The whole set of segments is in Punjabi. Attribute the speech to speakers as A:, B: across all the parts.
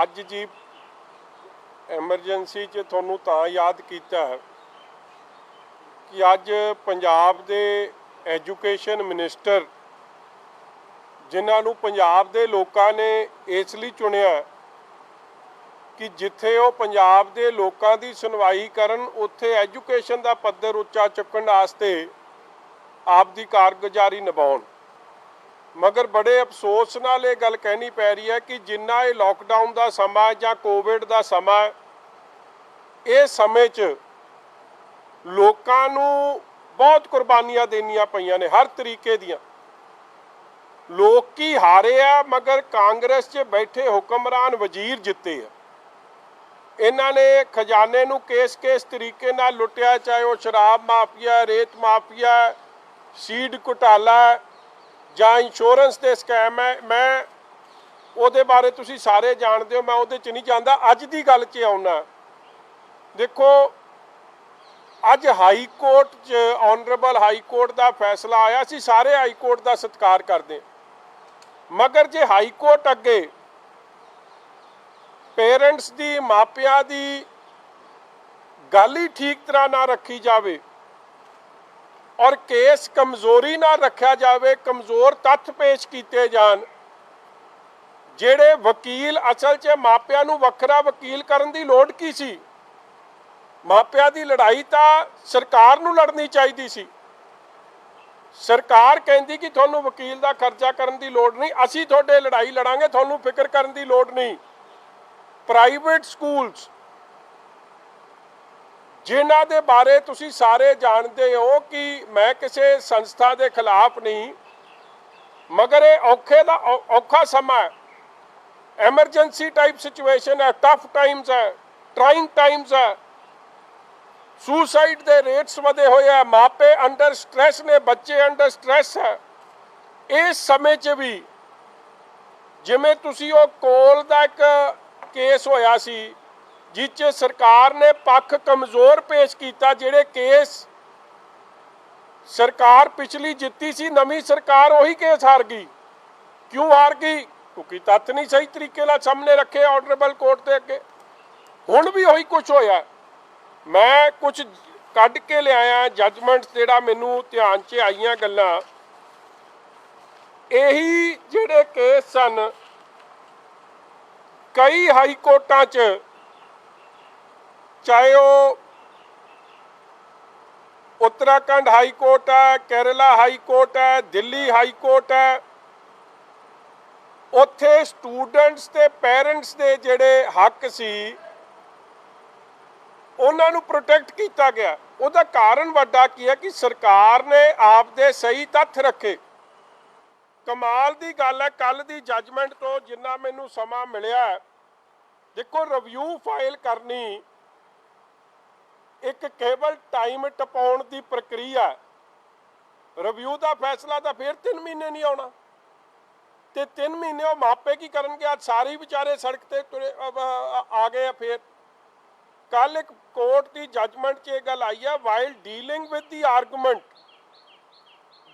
A: ਅੱਜ जी ਐਮਰਜੈਂਸੀ 'ਚ ਤੁਹਾਨੂੰ ਤਾਂ ਯਾਦ ਕੀਤਾ ਕਿ ਅੱਜ ਪੰਜਾਬ ਦੇ ਐਜੂਕੇਸ਼ਨ ਮਿਨਿਸਟਰ ਜਿਨ੍ਹਾਂ ਨੂੰ ਪੰਜਾਬ ਦੇ ਲੋਕਾਂ ਨੇ ਇਸ ਲਈ ਚੁਣਿਆ ਕਿ ਜਿੱਥੇ ਉਹ ਪੰਜਾਬ ਦੇ ਲੋਕਾਂ ਦੀ ਸੁਣਵਾਈ ਕਰਨ ਉੱਥੇ ਐਜੂਕੇਸ਼ਨ ਦਾ ਪੱਧਰ ਉੱਚਾ ਚੁੱਕਣ ਵਾਸਤੇ ਆਪ ਦੀ ਕਾਰਗੁਜ਼ਾਰੀ ਨਿਭਾਉਣ। मगर बड़े अफसोस नाल ये गल कहनी पै रही है कि जिन्ना ये लॉकडाउन का समा या कोविड का समा इस समय च लोकां नूं बहुत कुर्बानियां देनियां पईयां ने हर तरीके दियां। लोग की हारे आ मगर कांग्रेस च बैठे हुक्मरान वजीर जिते आ। इन्हां ने खजाने नूं केस तरीके नाल लुटिया, चाहे वह शराब माफिया, रेत माफिया, सीड घोटाला ਜਾਂ इंश्योरेंस के स्कैम है। मैं ਉਹਦੇ बारे तुसी सारे जानते हो, मैं ਉਹਦੇ 'ਚ नहीं ਜਾਂਦਾ। ਅੱਜ ਦੀ ਗੱਲ 'ਚ ਆਉਣਾ, देखो ਅੱਜ हाई कोर्ट 'ਚ ऑनरेबल हाई कोर्ट का फैसला आया। ਅਸੀਂ सारे हाई कोर्ट का सत्कार करते, मगर जे हाई कोर्ट अगे पेरेंट्स की मापिया की गल ही ठीक तरह ना रखी जाए और केस कमजोरी ना रखा जाए, कमज़ोर तत्थ पेश किए जान, जेड़े वकील असल च मापिया नूं वखरा वकील करन दी लोड़ की सी। मापिया की लड़ाई तो सरकार नूं लड़नी चाहिए सी। सरकार कहती कि तुहानूं वकील का खर्चा करन दी लोड़ नहीं, असीं तुहाडे लड़ाई लड़ांगे, तुहानूं फिक्र करन दी लोड़ नहीं। प्राइवेट स्कूल्स जिन्हां दे बारे तुसी सारे जानते हो कि मैं किसी संस्था के खिलाफ नहीं, मगर ये औखा समा है, एमरजेंसी टाइप सिचुएशन है, टफ टाइम्स है, ट्राइंग टाइम्स है। सुसाइड के रेट्स वधे हुए हैं, मापे अंडर स्ट्रैस ने, बच्चे अंडर स्ट्रैस है। इस समय च भी जिमें तुसी वो कोल दा एक केस होया सी जिस सरकार ने पक्ष कमज़ोर पेश किया, जेड़े केस सरकार पिछली जित्ती सी, नवी सरकार वही केस हार गई। क्यों हार गई? क्योंकि तत्थ नहीं सही तरीके नाल सामने रखे ऑनरेबल कोर्ट के अगे। हुण भी वही कुछ होया। मैं कुछ कढ़ के लिया जजमेंट जिहड़ा मैनूं ध्यान च आईयां गल्लां, यही जिहड़े केस सन कई हाई कोर्टां च, चाहे वो उत्तराखंड हाई कोर्ट है, केरला हाई कोर्ट है, दिल्ली हाई कोर्ट है, उत्थे स्टूडेंट्स ते पेरेंट्स दे जेड़े हक सी उन्हां नूं प्रोटेक्ट किया गया। उहदा कारण वड्डा की है कि सरकार ने आप दे सही तत्थ रखे। कमाल दी गल है, कल दी जजमेंट तो जिन्ना मैनूं समा मिलिया, देखो रिव्यू फाइल करनी एक केवल टाइम टपाउण की प्रक्रिया। रिव्यू का फैसला तो फिर 3 महीने नहीं आना, तो 3 महीने वो मापे की करनगे? आज सारे बेचारे सड़क ते तुरे आ गए। फिर कल एक कोर्ट की जजमेंट च गल आई है, while dealing with the argument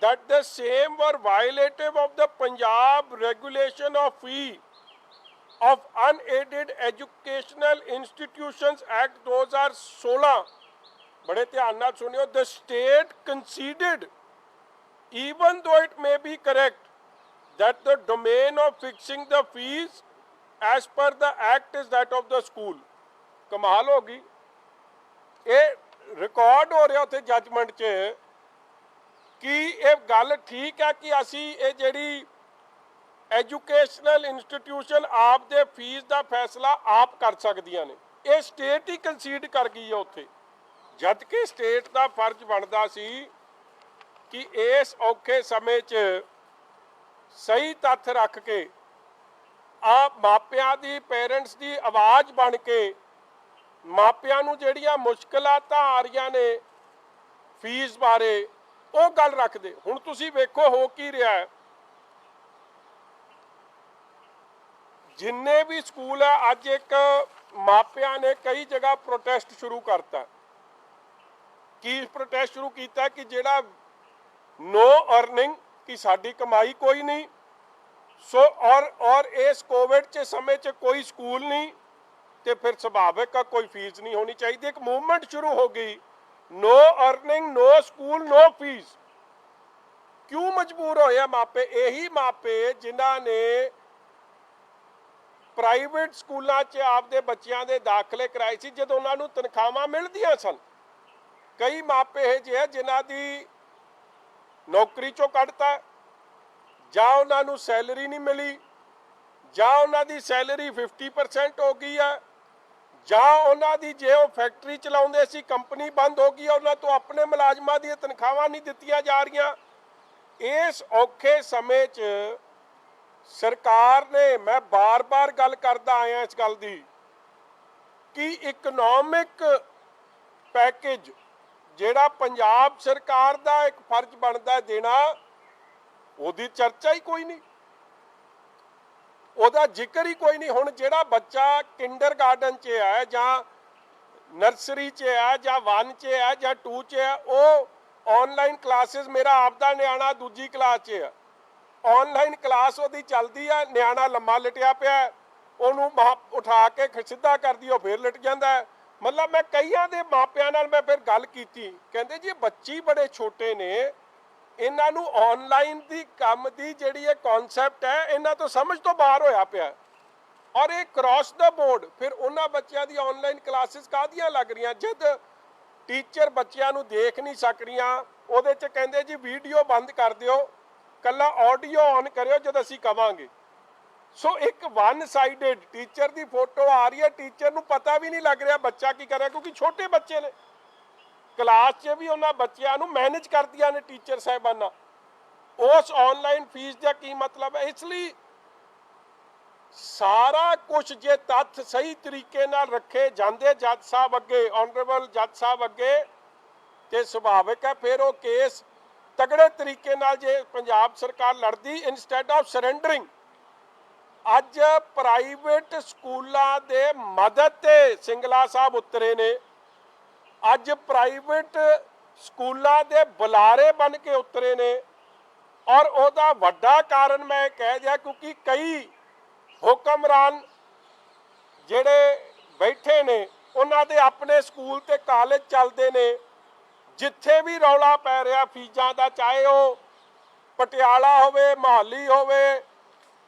A: that the same were violative of the Punjab regulation of fee of unaided educational institutions act 2016। बड़े ध्यान नाल सुनियो। the state conceded, even though it may be correct that the domain of fixing the fees as per the act is that of the school। कमाल होगी। ये रिकॉर्ड हो रहा उत्थे जजमेंट च कि ये गल ठीक है कि असी ये जिहड़ी एजुकेशनल इंस्टीट्यूशन आप दे फीस का फैसला आप कर सकदियां ने, ये स्टेट ही कंसीड कर गई है उत्थे। जबकि स्टेट का फर्ज बनता सी कि इस औखे समय च सही तत्थ रख के आप मापिया की, पेरेंट्स की आवाज़ बन के मापिया नूं जिहड़ियां मुश्किलातां आ रही ने फीस बारे वो गल रख दे। हुण तुसीं वेखो हो की रहा है। जिन्ने भी स्कूल है, अज एक मापिया ने कई जगह प्रोटेस्ट शुरू करता। की प्रोटेस्ट शुरू किया कि जेड़ा नो अर्निंग, कि साडी कमाई कोई नहीं, सो और इस कोविड के समय च कोई स्कूल नहीं, तो फिर सुभाविक है कोई फीस नहीं होनी चाहिए। एक मूवमेंट शुरू हो गई, no earning no school no fees. क्यों मजबूर होए मापे? यही मापे जिन्हां ने प्राइवेट स्कूलों च आपदे बच्चों के दाखिले कराए सी जदों उन्हां नूं तनख्वाहां मिलदियां सन। कई मापे ये जे जिन्हां दी नौकरी चों कढ़ता, जां उन्हां नूं सैलरी नहीं मिली, जां उन्हां दी सैलरी 50% हो गई है, जां उन्हां दी जे वो फैक्ट्री चलाउंदे सी कंपनी बंद हो गई, उन्हां तो अपने मुलाजमां दी तनख्वाहां नहीं दित्तियां जा रहीआं। इस औखे समय च सरकार ने, मैं बार बार गल करदा आया इस गल दी कि इकनॉमिक पैकेज जिहड़ा पंजाब सरकार दा एक फर्ज बनदा देना, ਉਹਦੀ चर्चा ही कोई नहीं, ਉਹਦਾ जिक्र ही कोई नहीं। हुण जिहड़ा बच्चा किंडर गार्डन च है जां नर्सरी च है जां 1 च है जां 2 च है, वो ऑनलाइन क्लासिस, मेरा आपदा न्याणा दूजी क्लास च है, ऑनलाइन क्लास ਉਹਦੀ ਚੱਲਦੀ ਆ, ਨਿਆਣਾ ਲੰਮਾ ਲਿਟਿਆ ਪਿਆ, ਉਹਨੂੰ ਉਠਾ ਕੇ ਸਿੱਧਾ ਕਰਦੀ, ਉਹ ਫਿਰ ਲਿਟ ਜਾਂਦਾ। मतलब मैं कईयां दे मापियां नाल मैं फिर गल कीती, कहंदे जी बच्ची बड़े छोटे ने, इन्हां नूं ऑनलाइन दी काम दी जिहड़ी ये कॉन्सैप्ट है इन्हां तो समझ तो बाहर होया पिया, और ये क्रॉस द बोर्ड फिर उन्हां बच्चों दी ऑनलाइन क्लासिस काहदियां लग रहीआं जद टीचर बच्चों नूं देख नहीं सक रहीआं। ਉਹਦੇ च कहंदे जी वीडियो बंद कर दिओ, कल्ला ऑडियो ऑन करिओ जद असीं कवांगे। सो एक वन साइडेड टीचर की फोटो आ रही है, टीचर नूं पता भी नहीं लग रहा बच्चा की कर रहा, क्योंकि छोटे बच्चे ने क्लास च भी उन्होंने बच्चों नूं मैनेज कर दिया ने टीचर साहिबाना। उस ऑनलाइन फीस का की मतलब है? इसलिए सारा कुछ जे तत्थ सही तरीके नाल रखे जाते जज साहब अगे, ऑनरेबल जज साहब अगे, तो सुभाविक है फिर वो केस तगड़े तरीके नाल जे पंजाब सरकार लड़दी इंस्टैड ऑफ सरेंडरिंग। अज प्राइवेट स्कूलों के मदद ते सिंगला साहब उतरे ने, अज प्राइवेट स्कूलों के बुलारे बन के उतरे ने, और उसका वड्डा कारण मैं कह दिया क्योंकि कई हुक्मरान जिहड़े बैठे ने उन्हां दे अपने स्कूल ते कॉलेज चलते ने, जिथे भी रौला पै रहा फीसां दा, चाहे वो पटियाला होवे, मोहाली होवे,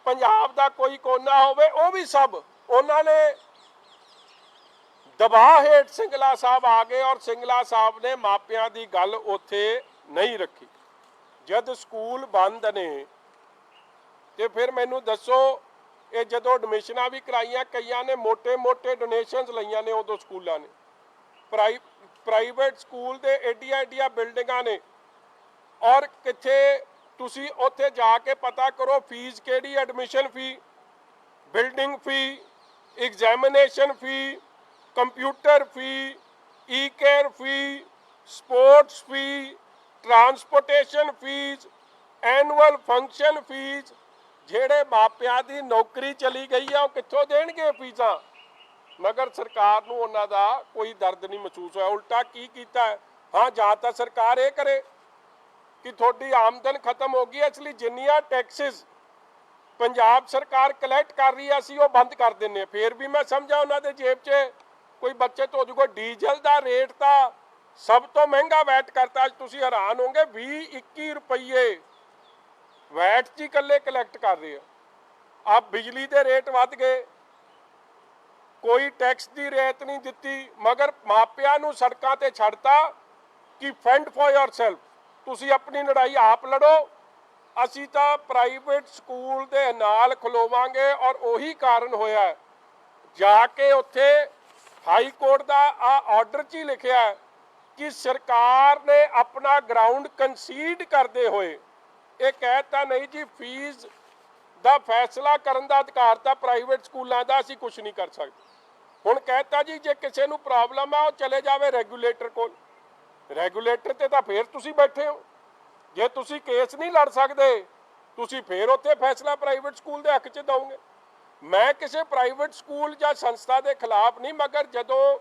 A: पंजाब का कोई कोना होवे, वो भी सब उन्होंने दबाव हेठ सिंगला साहब आ गए, और सिंगला साहब ने मापियां की गल उत्थे नहीं रखी। जद स्कूल बंद ने तो फिर मैनू दसो, ये जदों एडमिशनां भी कराइया कईयां ने मोटे मोटे डोनेशनस लईयां ने, उदों स्कूलों ने प्राइवेट स्कूल दे एडिया एडिया बिल्डिंगां ने, और किथे तुसी उत्थे जाके पता करो फीस केड़ी, admission fee, building fee, examination fee, computer fee, ई care fee, sports fee, transportation fees, annual function fees. जेड़े मापियां दी नौकरी चली गई है वो कित्थों देणगे फीसां? मगर सरकार नूं उन्हां दा कोई दर्द नहीं महसूस होया। उल्टा की कीता है, हाँ जां तां सरकार ये करे कि थोड़ी आमदन खत्म हो गई है, इसलिए जिन्नियां टैक्सिस पंजाब सरकार कलैक्ट कर रही है असीं वो बंद कर दिंदे। फिर भी मैं समझा उन्हां दे जेब 'च कोई बचत हो जूगा। डीजल का रेट तो सब तो महंगा वैट करता, अज तुसीं हैरान होंगे 20-21 रुपये वैट च कल्ले कलैक्ट कर रहे हैं। अब बिजली के रेट वध गए, कोई टैक्स की रेत नहीं दिती, मगर मापियां नूं सड़कां ते छड्डता कि फेंड फॉर योर सैल्फ, तुसीं अपनी लड़ाई आप लड़ो, असीं तां प्राइवेट स्कूल दे नाल खलोवांगे। और उही कारण होया जाके उत्थे हाई कोर्ट का आर्डर च ही लिखिया है कि सरकार ने अपना ग्राउंड कंसीड करते हुए ये कहता नहीं जी फीस का फैसला करने का अधिकार तो प्राइवेट स्कूलों का असीं कुछ नहीं कर सकते। हुण कहता जी जे किसी नूं प्रॉब्लम है वो चले जावे रेगूलेटर कोल, रेगूलेटर ते तां फिर तुसीं बैठे हो, जे तुसीं केस नहीं लड़ सकते तुसीं फिर उत्थे फैसला प्राइवेट स्कूल के हक च दोगे। मैं किसी प्राइवेट स्कूल या संस्था के खिलाफ नहीं, मगर जदों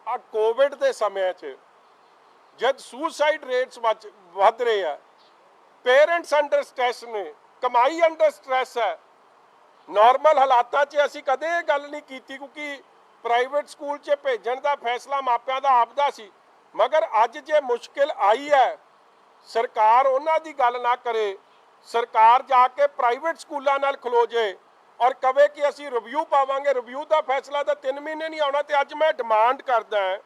A: आ कोविड के समय जब सुसाइड रेट्स वध रहे हैं, पेरेंट्स अंडर स्ट्रैस ने, ਕਮਾਈ ਅੰਡਰ ਸਟ੍ਰੈਸ ਹੈ। ਨੋਰਮਲ ਹਾਲਾਤਾਂ 'ਚ ਅਸੀਂ ਕਦੇ ਇਹ ਗੱਲ ਨਹੀਂ ਕੀਤੀ, ਕਿਉਂਕਿ ਪ੍ਰਾਈਵੇਟ ਸਕੂਲ 'ਚ ਭੇਜਣ ਦਾ ਫੈਸਲਾ ਮਾਪਿਆਂ ਦਾ ਆਪਦਾ ਸੀ। ਮਗਰ ਅੱਜ ਜੇ ਮੁਸ਼ਕਿਲ ਆਈ ਹੈ, ਸਰਕਾਰ ਉਹਨਾਂ ਦੀ ਗੱਲ ਨਾ ਕਰੇ, ਸਰਕਾਰ ਜਾ ਕੇ ਪ੍ਰਾਈਵੇਟ ਸਕੂਲਾਂ ਨਾਲ ਖਲੋ ਜੇ ਔਰ ਕਵੇ ਕਿ ਅਸੀਂ ਰਿਵਿਊ ਪਾਵਾਂਗੇ। ਰਿਵਿਊ ਦਾ ਫੈਸਲਾ ਤਾਂ 3 ਮਹੀਨੇ ਨਹੀਂ ਆਉਣਾ। ਤੇ ਅੱਜ ਮੈਂ ਡਿਮਾਂਡ ਕਰਦਾ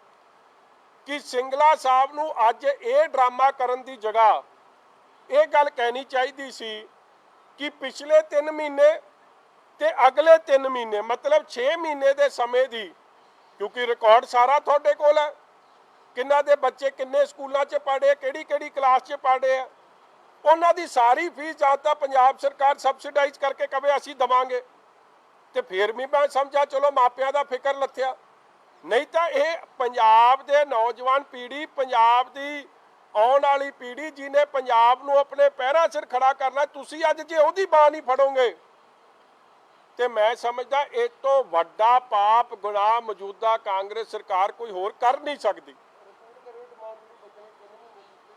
A: ਕਿ ਸਿੰਗਲਾ ਸਾਹਿਬ ਨੂੰ ਅੱਜ ਇਹ ਡਰਾਮਾ ਕਰਨ ਦੀ ਜਗ੍ਹਾ ਇਹ ਗੱਲ ਕਹਿਣੀ ਚਾਹੀਦੀ ਸੀ ਕਿ ਪਿਛਲੇ 3 ਮਹੀਨੇ ਤੇ ਅਗਲੇ 3 ਮਹੀਨੇ, ਮਤਲਬ 6 ਮਹੀਨੇ ਦੇ ਸਮੇਂ ਦੀ, ਕਿਉਂਕਿ ਰਿਕਾਰਡ ਸਾਰਾ ਤੁਹਾਡੇ ਕੋਲ ਹੈ, ਕਿੰਨਾ ਦੇ ਬੱਚੇ ਕਿੰਨੇ ਸਕੂਲਾਂ 'ਚ ਪੜ੍ਹੇ, ਕਿਹੜੀ ਕਿਹੜੀ ਕਲਾਸ 'ਚ ਪੜ੍ਹੇ ਆ, ਉਹਨਾਂ ਦੀ ਸਾਰੀ ਫੀਸ ਜਾਂ ਤਾਂ ਪੰਜਾਬ ਸਰਕਾਰ ਸਬਸਿਡਾਈਜ਼ ਕਰਕੇ ਕਵੇ ਅਸੀਂ ਦੇਵਾਂਗੇ, ਤੇ ਫਿਰ ਵੀ ਮੈਂ ਸਮਝਾ ਚਲੋ ਮਾਪਿਆਂ ਦਾ ਫਿਕਰ ਲੱਥਿਆ। ਨਹੀਂ ਤਾਂ ਇਹ ਪੰਜਾਬ ਦੇ ਨੌਜਵਾਨ ਪੀੜ੍ਹੀ, ਪੰਜਾਬ ਦੀ ਆਉਣ ਵਾਲੀ ਪੀੜ੍ਹੀ ਜਿਹਨੇ ਪੰਜਾਬ ਨੂੰ ਆਪਣੇ ਪੈਰਾਂ ਸਿਰ ਖੜਾ ਕਰਨਾ, ਤੁਸੀਂ ਅੱਜ ਜੇ ਉਹਦੀ ਬਾਂਹ ਨਹੀਂ ਫੜੋਗੇ ਤੇ ਮੈਂ ਸਮਝਦਾ ਇਹ ਤੋਂ ਵੱਡਾ ਪਾਪ ਗੁਨਾਹ ਮੌਜੂਦਾ ਕਾਂਗਰਸ ਸਰਕਾਰ ਕੋਈ ਹੋਰ ਕਰ ਨਹੀਂ ਸਕਦੀ।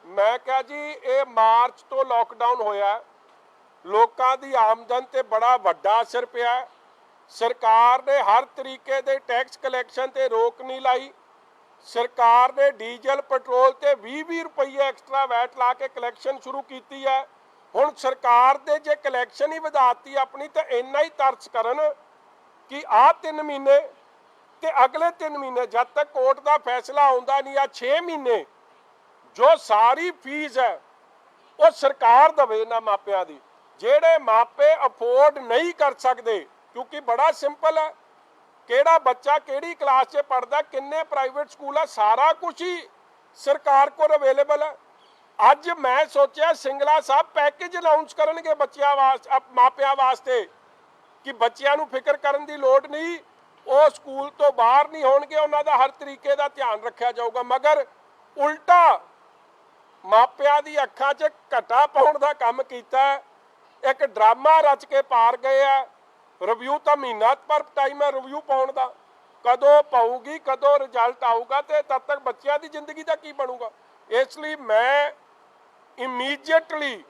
A: ਮੈਂ ਕਿਹਾ ਜੀ ਇਹ ਮਾਰਚ ਤੋਂ ਲਾਕਡਾਊਨ ਹੋਇਆ, ਲੋਕਾਂ ਦੀ ਆਮਦਨ ਤੇ ਬੜਾ ਵੱਡਾ ਅਸਰ ਪਿਆ। ਸਰਕਾਰ ਨੇ ਹਰ ਤਰੀਕੇ ਦੇ ਟੈਕਸ ਕਲੈਕਸ਼ਨ ਤੇ ਰੋਕ ਨਹੀਂ ਲਾਈ। ਸਰਕਾਰ ਨੇ ਡੀਜ਼ਲ ਪੈਟਰੋਲ ਤੇ 20-20 ਰੁਪਏ ਐਕਸਟਰਾ ਵੈਟ ਲਾ ਕੇ ਕਲੈਕਸ਼ਨ ਸ਼ੁਰੂ ਕੀਤੀ ਹੈ। ਹੁਣ ਸਰਕਾਰ ਦੇ ਜੇ ਕਲੈਕਸ਼ਨ ਹੀ ਵਧਾਤੀ ਆਪਣੀ ਤਾਂ ਇੰਨਾ ਹੀ ਤਰਸ ਕਰਨ ਕਿ ਆਹ 3 ਮਹੀਨੇ ਤੇ ਅਗਲੇ 3 ਮਹੀਨੇ ਜਦ ਤੱਕ ਕੋਰਟ ਦਾ ਫੈਸਲਾ ਆਉਂਦਾ ਨਹੀਂ, ਆ 6 ਮਹੀਨੇ ਜੋ ਸਾਰੀ ਫੀਸ ਹੈ ਉਹ ਸਰਕਾਰ ਦੇਵੇ ਨਾ ਮਾਪਿਆਂ ਦੀ। ਜਿਹੜੇ ਮਾਪੇ ਅਫੋਰਡ ਨਹੀਂ ਕਰ ਸਕਦੇ, ਕਿਉਂਕਿ ਬੜਾ ਸਿੰਪਲ ਹੈ, ਕਿਹੜਾ ਬੱਚਾ ਕਿਹੜੀ ਕਲਾਸ 'ਚ ਪੜ੍ਹਦਾ, ਕਿੰਨੇ ਪ੍ਰਾਈਵੇਟ ਸਕੂਲ ਆ, ਸਾਰਾ ਕੁਝ ਹੀ ਸਰਕਾਰ ਕੋਲ ਅਵੇਲੇਬਲ ਹੈ। ਅੱਜ ਮੈਂ ਸੋਚਿਆ ਸਿੰਗਲਾ ਸਾਹਿਬ ਪੈਕੇਜ ਅਨਾਉਂਸ ਕਰਨਗੇ ਬੱਚਿਆਂ ਵਾਸਤੇ, ਮਾਪਿਆਂ ਵਾਸਤੇ, ਕਿ ਬੱਚਿਆਂ ਨੂੰ ਫਿਕਰ ਕਰਨ ਦੀ ਲੋੜ ਨਹੀਂ, ਉਹ ਸਕੂਲ ਤੋਂ ਬਾਹਰ ਨਹੀਂ ਹੋਣਗੇ, ਉਹਨਾਂ ਦਾ ਹਰ ਤਰੀਕੇ ਦਾ ਧਿਆਨ ਰੱਖਿਆ ਜਾਊਗਾ। ਮਗਰ ਉਲਟਾ ਮਾਪਿਆਂ ਦੀ ਅੱਖਾਂ 'ਚ ਘਟਾ ਪਾਉਣ ਦਾ ਕੰਮ ਕੀਤਾ। ਇੱਕ ਡਰਾਮਾ ਰਚ ਕੇ ਪਾਰ ਗਏ ਆ। ਰਿਵਿਊ ਤਾਂ ਮਹੀਨਾ ਪਰ ਟਾਈਮ ਹੈ ਰਿਵਿਊ ਪਾਉਣ ਦਾ, ਕਦੋਂ ਪਾਊਗੀ, ਕਦੋਂ ਰਿਜ਼ਲਟ ਆਊਗਾ, ਤੇ ਤਦ ਤੱਕ ਬੱਚਿਆਂ ਦੀ ਜ਼ਿੰਦਗੀ ਦਾ ਕੀ ਬਣੂਗਾ। ਇਸ ਲਈ ਮੈਂ ਇਮੀਡੀਏਟਲੀ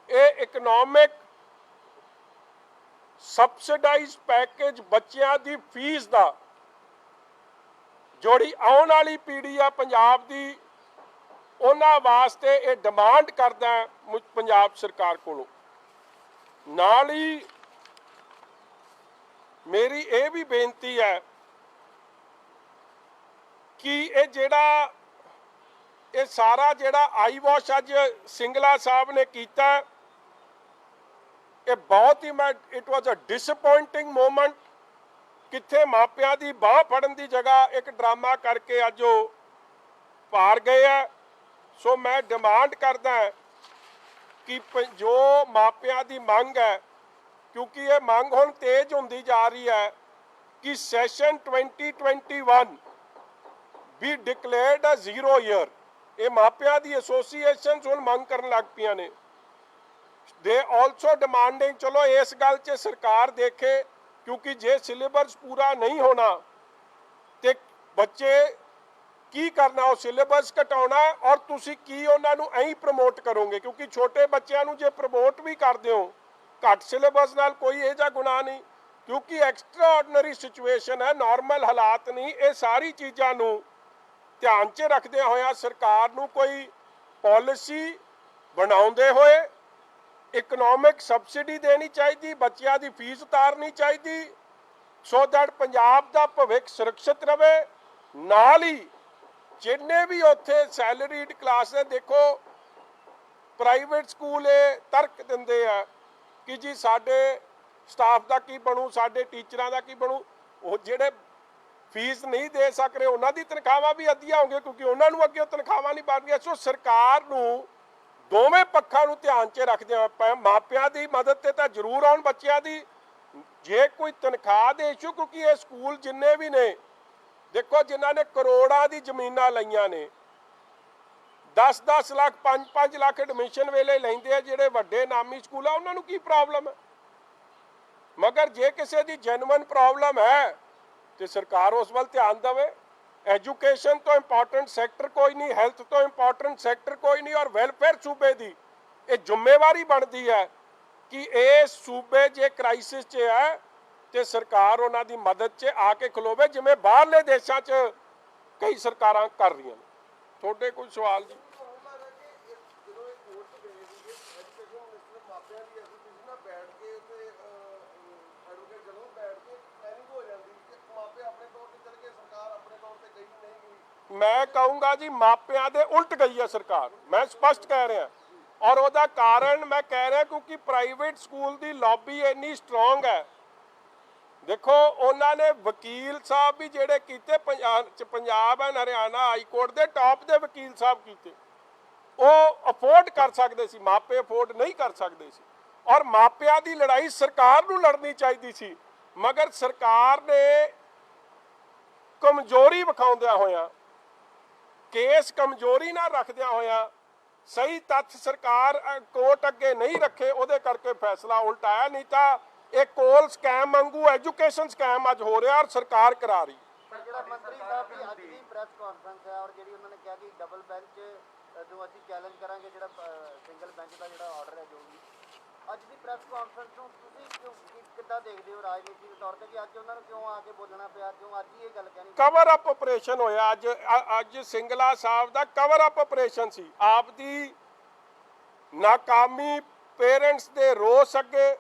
A: ਇਹ ਇਕਨੋਮਿਕ ਸਬਸਿਡਾਈਜ਼ ਪੈਕੇਜ ਬੱਚਿਆਂ ਦੀ ਫੀਸ ਦਾ, ਜਿਹੜੀ ਆਉਣ ਵਾਲੀ ਪੀੜ੍ਹੀ ਆ ਪੰਜਾਬ ਦੀ, ਉਹਨਾਂ ਵਾਸਤੇ ਇਹ ਡਿਮਾਂਡ ਕਰਦਾ ਪੰਜਾਬ ਸਰਕਾਰ ਕੋਲੋਂ। ਨਾਲ ਹੀ ਮੇਰੀ ਇਹ ਵੀ ਬੇਨਤੀ ਹੈ ਕਿ ਇਹ ਸਾਰਾ ਜਿਹੜਾ ਆਈ ਵਾਸ਼ ਅੱਜ ਸਿੰਗਲਾ ਸਾਹਿਬ ਨੇ ਕੀਤਾ, ਇਹ ਬਹੁਤ ਹੀ ਇਟ ਵਾਜ਼ ਅ ਡਿਸਅਪੋਇੰਟਿੰਗ ਮੋਮੈਂਟ। ਕਿੱਥੇ ਮਾਪਿਆਂ ਦੀ ਬਾਹ ਫੜਨ ਦੀ ਜਗ੍ਹਾ ਇੱਕ ਡਰਾਮਾ ਕਰਕੇ ਅੱਜ ਉਹ ਪਾਰ ਗਏ ਆ। ਸੋ ਮੈਂ ਡਿਮਾਂਡ ਕਰਦਾ ਕਿ ਜੋ ਮਾਪਿਆਂ ਦੀ ਮੰਗ ਹੈ, ਕਿਉਂਕਿ ਇਹ ਮੰਗ ਹੁਣ ਤੇਜ਼ ਹੁੰਦੀ ਜਾ ਰਹੀ ਹੈ ਕਿ ਸੈਸ਼ਨ 2021 ਵੀ ਡਿਕਲੇਅਰਡ ਅ 0 ਈਅਰ। ਇਹ ਮਾਪਿਆਂ ਦੀ ਐਸੋਸੀਏਸ਼ਨਸ ਹੁਣ ਮੰਗ ਕਰਨ ਲੱਗ ਪਈਆਂ ਨੇ। ਦੇ ਆਲਸੋ ਡਿਮਾਂਡਿੰਗ, ਚਲੋ ਇਸ ਗੱਲ 'ਚ ਸਰਕਾਰ ਦੇਖੇ, ਕਿਉਂਕਿ ਜੇ ਸਿਲੇਬਸ ਪੂਰਾ ਨਹੀਂ ਹੋਣਾ ਤੇ ਬੱਚੇ ਕੀ ਕਰਨਾ, ਉਹ ਸਿਲੇਬਸ ਘਟਾਉਣਾ, ਔਰ ਤੁਸੀਂ ਕੀ ਉਹਨਾਂ ਨੂੰ ਐਂ ਪ੍ਰਮੋਟ ਕਰੋਗੇ, ਕਿਉਂਕਿ ਛੋਟੇ ਬੱਚਿਆਂ ਨੂੰ ਜੇ ਪ੍ਰਮੋਟ ਵੀ ਕਰਦੇ ਹੋ ਘੱਟ ਸਿਲੇਬਸ ਨਾਲ ਕੋਈ ਇਹ ਜਿਹਾ ਗੁਨਾਹ ਨਹੀਂ, ਕਿਉਂਕਿ ਐਕਸਟਰਾ ਆਰਡੀਨਰੀ ਸਿਚੁਏਸ਼ਨ ਹੈ, ਨਾਰਮਲ ਹਾਲਾਤ ਨਹੀਂ। ਇਹ ਸਾਰੀ ਚੀਜ਼ਾਂ ਨੂੰ ਧਿਆਨ 'ਚ ਰੱਖਦਿਆਂ ਹੋਇਆਂ ਸਰਕਾਰ ਨੂੰ ਕੋਈ ਪਾਲਿਸੀ ਬਣਾਉਂਦੇ ਹੋਏ ਇਕਨੋਮਿਕ ਸਬਸਿਡੀ ਦੇਣੀ ਚਾਹੀਦੀ, ਬੱਚਿਆਂ ਦੀ ਫੀਸ ਉਤਾਰਨੀ ਚਾਹੀਦੀ, ਸੋ ਦੈਟ ਪੰਜਾਬ ਦਾ ਭਵਿੱਖ ਸੁਰੱਖਿਅਤ ਰਵੇ। ਨਾਲ ਹੀ ਜਿੰਨੇ ਵੀ ਉੱਥੇ ਸੈਲਰੀਡ ਕਲਾਸ ਨੇ, ਦੇਖੋ ਪ੍ਰਾਈਵੇਟ ਸਕੂਲ ਇਹ ਤਰਕ ਦਿੰਦੇ ਆ ਕਿ ਜੀ ਸਾਡੇ ਸਟਾਫ ਦਾ ਕੀ ਬਣੂ, ਸਾਡੇ ਟੀਚਰਾਂ ਦਾ ਕੀ ਬਣੂ। ਉਹ ਜਿਹੜੇ ਫੀਸ ਨਹੀਂ ਦੇ ਸਕ ਰਹੇ ਉਹਨਾਂ ਦੀ ਤਨਖਾਹਾਂ ਵੀ ਅੱਧੀਆਂ ਹੋਣਗੀਆਂ, ਕਿਉਂਕਿ ਉਹਨਾਂ ਨੂੰ ਅੱਗੇ ਤਨਖਾਹਾਂ ਨਹੀਂ ਬਣਦੀਆਂ। ਸੋ ਸਰਕਾਰ ਨੂੰ ਦੋਵੇਂ ਪੱਖਾਂ ਨੂੰ ਧਿਆਨ 'ਚ ਰੱਖਦਿਆਂ ਮਾਪਿਆਂ ਦੀ ਮਦਦ ਤੇ ਤਾਂ ਜ਼ਰੂਰ ਆਉਣ ਬੱਚਿਆਂ ਦੀ। ਜੇ ਕੋਈ ਤਨਖਾਹ ਦੇ ਇਸ਼ੂ, ਕਿਉਂਕਿ ਇਹ ਸਕੂਲ ਜਿੰਨੇ ਵੀ ਨੇ, ਦੇਖੋ ਜਿਨ੍ਹਾਂ ਨੇ ਕਰੋੜਾਂ ਦੀ ਜ਼ਮੀਨਾਂ ਲਈਆਂ ਨੇ, 10-10 ਲੱਖ 5-5 ਲੱਖ ਐਡਮਿਸ਼ਨ ਵੇਲੇ ਲੈਂਦੇ ਆ, ਜਿਹੜੇ ਵੱਡੇ ਨਾਮੀ ਸਕੂਲ ਆ ਉਹਨਾਂ ਨੂੰ ਕੀ ਪ੍ਰੋਬਲਮ ਹੈ। ਮਗਰ ਜੇ ਕਿਸੇ ਦੀ ਜੈਨੂਇਨ ਪ੍ਰੋਬਲਮ ਹੈ ਤੇ ਸਰਕਾਰ ਉਸ ਵੱਲ ਧਿਆਨ ਦੇਵੇ। ਐਜੂਕੇਸ਼ਨ ਤੋਂ ਇੰਪੋਰਟੈਂਟ ਸੈਕਟਰ ਕੋਈ ਨਹੀਂ, ਹੈਲਥ ਤੋਂ ਇੰਪੋਰਟੈਂਟ ਸੈਕਟਰ ਕੋਈ ਨਹੀਂ, ਔਰ ਵੈਲਫੇਅਰ ਸੂਬੇ ਦੀ ਇਹ ਜ਼ਿੰਮੇਵਾਰੀ ਬਣਦੀ ਹੈ ਕਿ ਇਹ ਸੂਬੇ ਜੇ ਕ੍ਰਾਈਸਿਸ 'ਚ ਹੈ ਤੇ ਸਰਕਾਰ ਉਹਨਾਂ ਦੀ ਮਦਦ 'ਚ ਆ ਕੇ ਖਲੋਵੇ, ਜਿਵੇਂ ਬਾਹਰਲੇ ਦੇਸ਼ਾਂ 'ਚ ਕਈ ਸਰਕਾਰਾਂ ਕਰ ਰਹੀਆਂ ਨੇ। ਤੁਹਾਡੇ ਕੋਈ ਸਵਾਲ ਜੀ? ਮੈਂ ਕਹੂੰਗਾ ਜੀ ਮਾਪਿਆਂ ਦੇ ਉਲਟ ਗਈ ਹੈ ਸਰਕਾਰ, ਮੈਂ ਸਪਸ਼ਟ ਕਹਿ ਰਿਹਾ। ਔਰ ਉਹਦਾ ਕਾਰਨ ਮੈਂ ਕਹਿ ਰਿਹਾ ਕਿਉਂਕਿ ਪ੍ਰਾਈਵੇਟ ਸਕੂਲ ਦੀ ਲੌਬੀ ਇੰਨੀ ਸਟਰੋਂਗ ਹੈ। ਦੇਖੋ ਉਹਨਾਂ ਨੇ ਵਕੀਲ ਸਾਹਿਬ ਵੀ ਜਿਹੜੇ ਕੀਤੇ Punjab and Haryana high court ਦੇ ਟਾਪ ਦੇ ਵਕੀਲ ਸਾਹਿਬ ਕੀਤੇ, ਉਹ ਅਫੋਰਡ ਕਰ ਸਕਦੇ ਸੀ, ਮਾਪੇ ਅਫੋਰਡ ਨਹੀਂ ਕਰ ਸਕਦੇ ਸੀ। ਔਰ ਮਾਪਿਆਂ ਦੀ ਲੜਾਈ ਸਰਕਾਰ ਨੂੰ ਲੜਨੀ ਚਾਹੀਦੀ ਸੀ, ਮਗਰ ਸਰਕਾਰ ਨੇ ਕਮਜ਼ੋਰੀ ਵਿਖਾਉਂਦਿਆਂ ਹੋਇਆਂ, ਕੇਸ ਕਮਜ਼ੋਰੀ ਨਾਲ ਰੱਖਦਿਆਂ ਹੋਇਆਂ, ਸਹੀ ਤੱਥ ਸਰਕਾਰ ਕੋਰਟ ਅੱਗੇ ਨਹੀਂ ਰੱਖੇ, ਉਹਦੇ ਕਰਕੇ ਫੈਸਲਾ ਉਲਟ ਆਇਆ। ਨਹੀਂ ਤਾਂ ਇਹ ਕੋਲ ਸਕੈਮ ਵਾਂਗੂ ਐਜੂਕੇਸ਼ਨ ਸਕੈਮ ਅੱਜ ਹੋ ਰਿਹਾ ਔਰ ਸਰਕਾਰ ਕਰਾ ਰਹੀ।
B: ਜਿਹੜਾ ਮੰਤਰੀ ਸਾਹਿਬ ਦੀ ਅੱਜ ਦੀ ਪ੍ਰੈਸ ਕਾਨਫਰੰਸ ਹੈ ਔਰ ਜਿਹੜੀ ਉਹਨਾਂ ਨੇ ਕਿਹਾ ਕਿ ਡਬਲ ਬੈਂਚ ਨੂੰ ਅਸੀਂ ਚੈਲੰਜ ਕਰਾਂਗੇ, ਜਿਹੜਾ ਸਿੰਗਲ ਬੈਂਚ ਦਾ ਜਿਹੜਾ ਆਰਡਰ ਹੈ, ਜੋ ਵੀ ਅੱਜ ਦੀ ਪ੍ਰੈਸ ਕਾਨਫਰੰਸ ਨੂੰ ਤੁਸੀਂ ਕਿੱਦਾਂ ਦੇਖਦੇ ਹੋ ਰਾਜਨੀਤੀ ਦੇ ਤੌਰ ਤੇ, ਕਿ ਅੱਜ ਉਹਨਾਂ ਨੂੰ ਕਿਉਂ ਆ ਕੇ ਬੋਲਣਾ ਪਿਆ, ਕਿਉਂ ਅੱਜ ਹੀ ਇਹ ਗੱਲ ਕਹਿਣੀ?
A: ਕਵਰ ਅਪ ਆਪਰੇਸ਼ਨ ਹੋਇਆ ਅੱਜ ਸਿੰਗਲਾ ਸਾਹਿਬ ਦਾ ਕਵਰ ਅਪ ਆਪਰੇਸ਼ਨ ਸੀ। ਆਪ ਦੀ ਨਾਕਾਮੀ, ਪੇਰੈਂਟਸ ਦੇ ਰੋਸ ਅੱਗੇ,